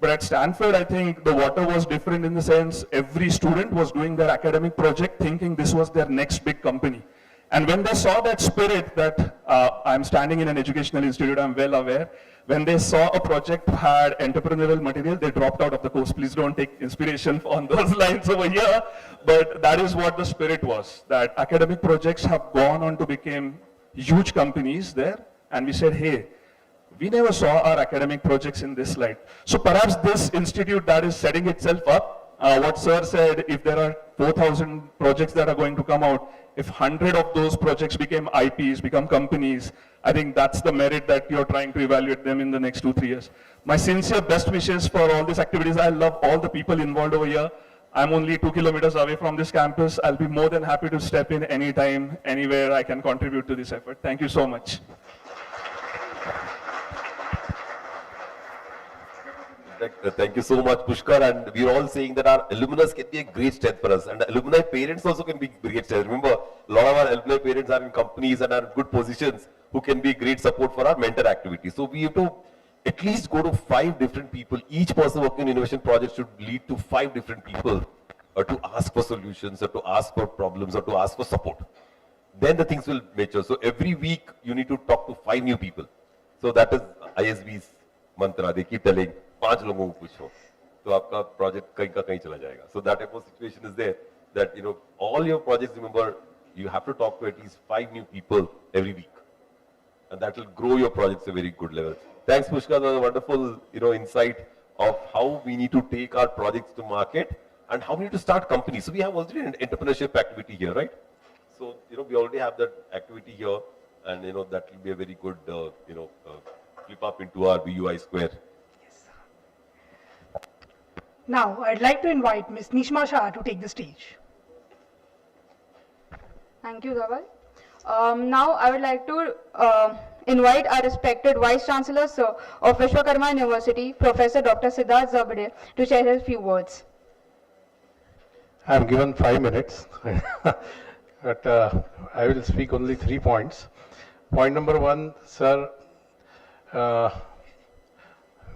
But at Stanford, I think the water was different in the sense every student was doing their academic project thinking this was their next big company. And when they saw that spirit that I'm standing in an educational institute, I'm well aware, when they saw a project had entrepreneurial material, they dropped out of the course. Please don't take inspiration on those lines over here. But that is what the spirit was, that academic projects have gone on to become huge companies there. And we said, hey, we never saw our academic projects in this light. So perhaps this institute that is setting itself up, what sir said, if there are 4,000 projects that are going to come out, if 100 of those projects became IPs, become companies, I think that's the merit that you're trying to evaluate them in the next 2-3 years. My sincere best wishes for all these activities. I love all the people involved over here. I'm only 2 kilometers away from this campus. I'll be more than happy to step in anytime, anywhere I can contribute to this effort. Thank you so much. Thank you so much, Pushkar. And we're all saying that our alumnus can be a great strength for us. And the alumni parents also can be great strength. Remember, a lot of our alumni parents are in companies and are in good positions who can be great support for our mentor activities. So we have to at least go to 5 different people. Each person working in innovation project should lead to 5 different people or to ask for solutions, or to ask for problems, or to ask for support. Then the things will mature. So every week you need to talk to 5 new people. So that is ISB's mantra. They keep telling, 5 लोगों को पूछो, तो आपका project कहीं का कहीं चला जाएगा. So that type of situation is there. That all your projects, remember, you have to talk to at least 5 new people every week, and that will grow your projects to a very good level. Thanks, Pushkar, for a wonderful insight of how we need to take our projects to market and how we need to start companies. So we have already an entrepreneurship activity here, right? So we already have that activity here, and that will be a very good flip up into our VUI Square. Now, I'd like to invite Ms. Nishma Shah to take the stage. Thank you, Dhaval. Now, I would like to invite our respected Vice Chancellor, Sir, of Vishwakarma University, Professor Dr. Siddharth Zabde, to share his few words. I am given 5 minutes, but I will speak only 3 points. Point number 1, sir,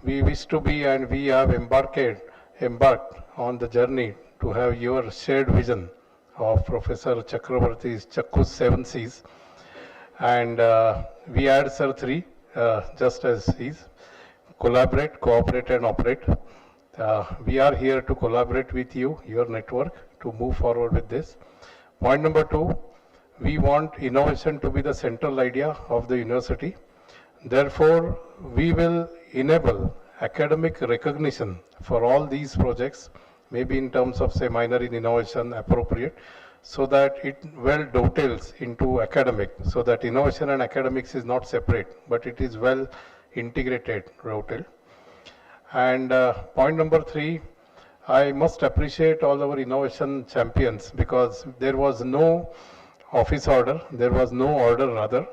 we wish to be, and we have embarked on the journey to have your shared vision of Professor Chakravarthy's Chakku's 7 C's. And we add, sir, 3, just as C's: collaborate, cooperate, and operate. We are here to collaborate with you, your network, to move forward with this. Point number 2, we want innovation to be the central idea of the university. Therefore, we will enable academic recognition for all these projects, maybe in terms of, say, minor in innovation, appropriate, so that it well dovetails into academic, so that innovation and academics is not separate, but it is well integrated, dovetail. And point number 3, I must appreciate all our innovation champions, because there was no office order, there was no order rather.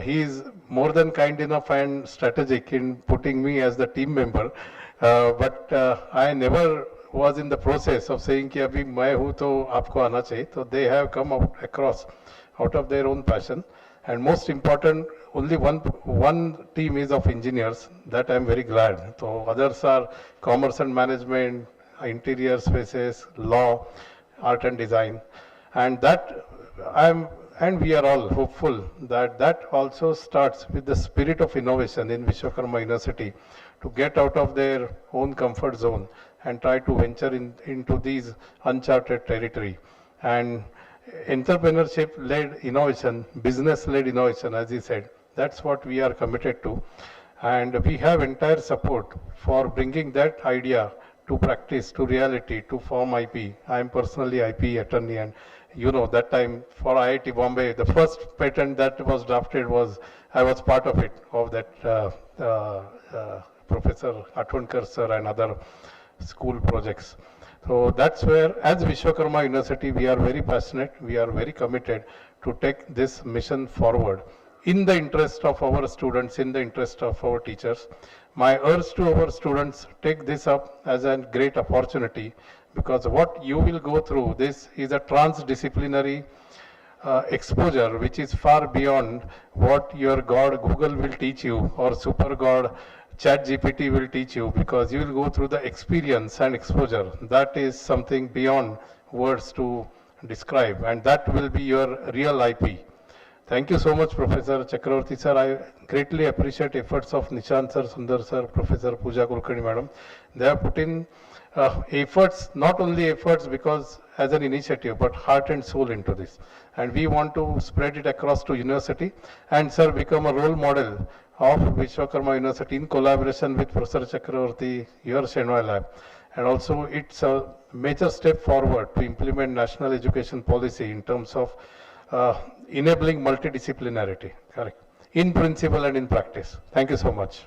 He is more than kind enough and strategic in putting me as the team member, but I never was in the process of saying कि अभी मैं हूँ तो आपको आना चाहिए. So they have come across out of their own passion, and most important, only one team is of engineers. That I am very glad. So others are commerce and management, interior spaces, law, art and design, and that and we are all hopeful that that also starts with the spirit of innovation in Vishwakarma University to get out of their own comfort zone and try to venture into these uncharted territory. And entrepreneurship-led innovation, business-led innovation, as he said, that's what we are committed to. And we have entire support for bringing that idea to practice, to reality, to form IP. I am personally IP attorney, and that time for IIT Bombay, the first patent that was drafted I was part of it, of that Professor Atwankar sir and other school projects. So that's where, as Vishwakarma University, we are very passionate, we are very committed to take this mission forward in the interest of our students, in the interest of our teachers. My urge to our students, take this up as a great opportunity, because what you will go through, this is a transdisciplinary exposure which is far beyond what your God Google will teach you, or super God ChatGPT will teach you, because you will go through the experience and exposure. That is something beyond words to describe, and that will be your real IP. Thank you so much, Professor Chakravarthy sir. I greatly appreciate efforts of Nishant sir, Sundar sir, Professor Pooja Kulkarni madam. They have put in efforts, not only efforts because as an initiative, but heart and soul into this. And we want to spread it across to university, and sir, become a role model of Vishwakarma University in collaboration with Professor Chakravarthy, your Shenwai lab. And also it's a major step forward to implement national education policy in terms of enabling multidisciplinarity, correct, in principle and in practice. Thank you so much.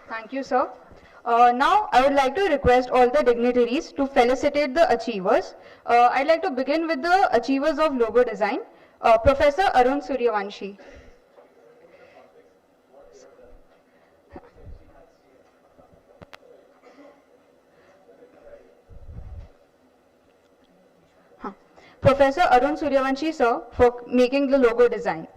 Thank you, sir. Now, I would like to request all the dignitaries to felicitate the achievers. I'd like to begin with the achievers of logo design, Professor Arun Suryavanshi. Professor Arun Suryavanshi, sir, for making the logo design.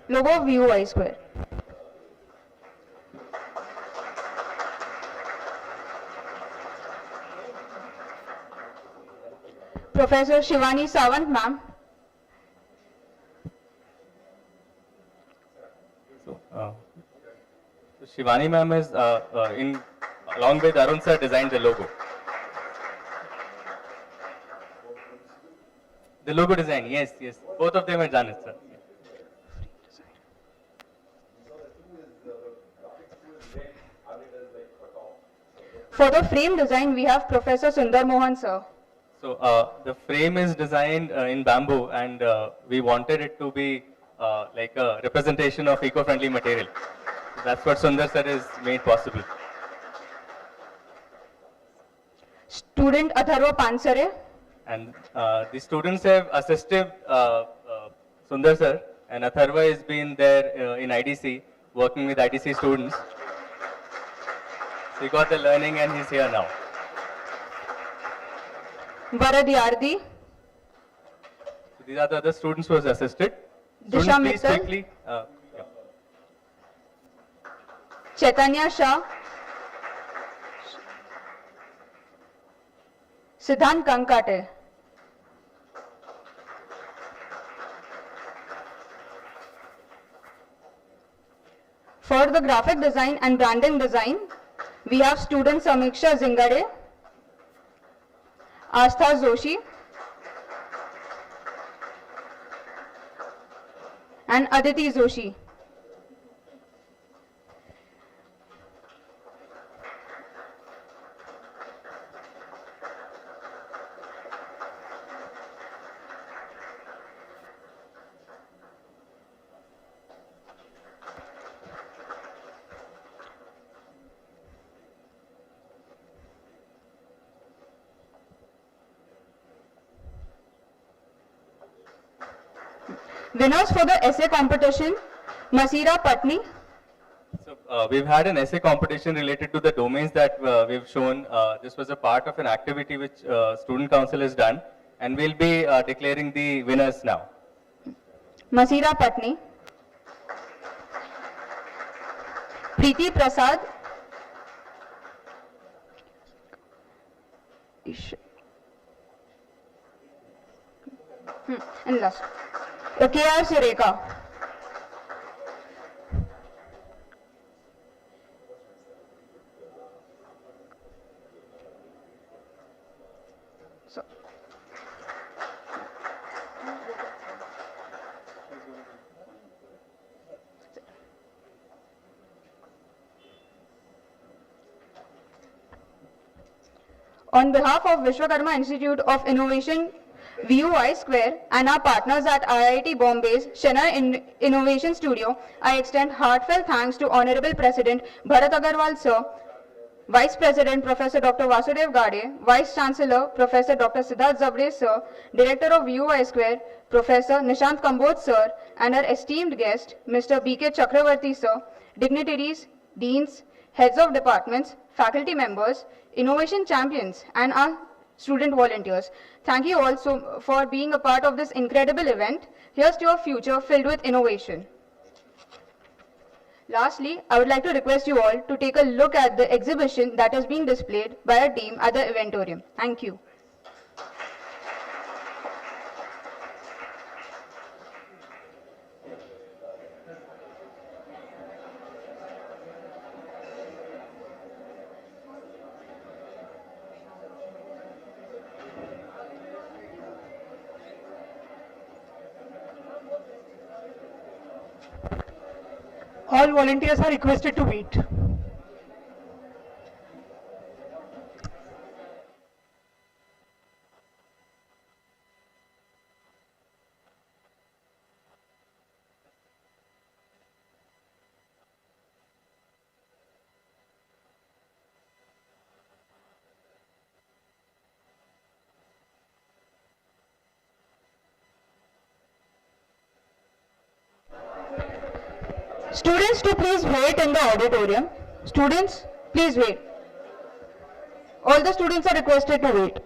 Logo of VUI Square. Professor Shivani Sawant, ma'am. So, Shivani ma'am is along with Arun sir designed the logo. The logo design, yes. Both of them are done it, sir. For the frame design, we have Professor Sundar Mohan, sir. So the frame is designed in bamboo, and we wanted it to be like a representation of eco-friendly material. So that's what Sundar sir is made possible. Student Atharva Pansare. And the students have assisted Sundar sir, and Atharva has been there in IDC, working with IDC students. So he got the learning and he's here now. Varad Yardi. So these are the other students who has assisted. Disha Students, please Mittal. quickly. Yeah. Chaitanya Shah. Siddhant Kankate. For the graphic design and branding design, we have students Samiksha Zingade, Astha Joshi, and Aditi Joshi. Winners for the essay competition, Masira Patni. So we've had an essay competition related to the domains that we've shown. This was a part of an activity which Student Council has done, and we'll be declaring the winners now. Masira Patni. Preeti Prasad. And last. KR Sureka. On behalf of Vishwakarma Institute of Innovation, VUI Square, and our partners at IIT Bombay's Chennai Innovation Studio, I extend heartfelt thanks to Honorable President Bharat Agarwal Sir, Vice President Professor Dr. Vasudev Gade, Vice Chancellor Professor Dr. Siddharth Zavde Sir, Director of VUI Square Professor Nishant Kambodh Sir, and our esteemed guest Mr. B.K. Chakravarthy Sir, dignitaries, deans, heads of departments, faculty members, innovation champions, and our student volunteers. Thank you also for being a part of this incredible event. Here's to your future filled with innovation. Lastly, I would like to request you all to take a look at the exhibition that is being displayed by our team at the Eventorium. Thank you. All volunteers are requested to wait. Students, to please wait in the auditorium. Students, please wait. All the students are requested to wait.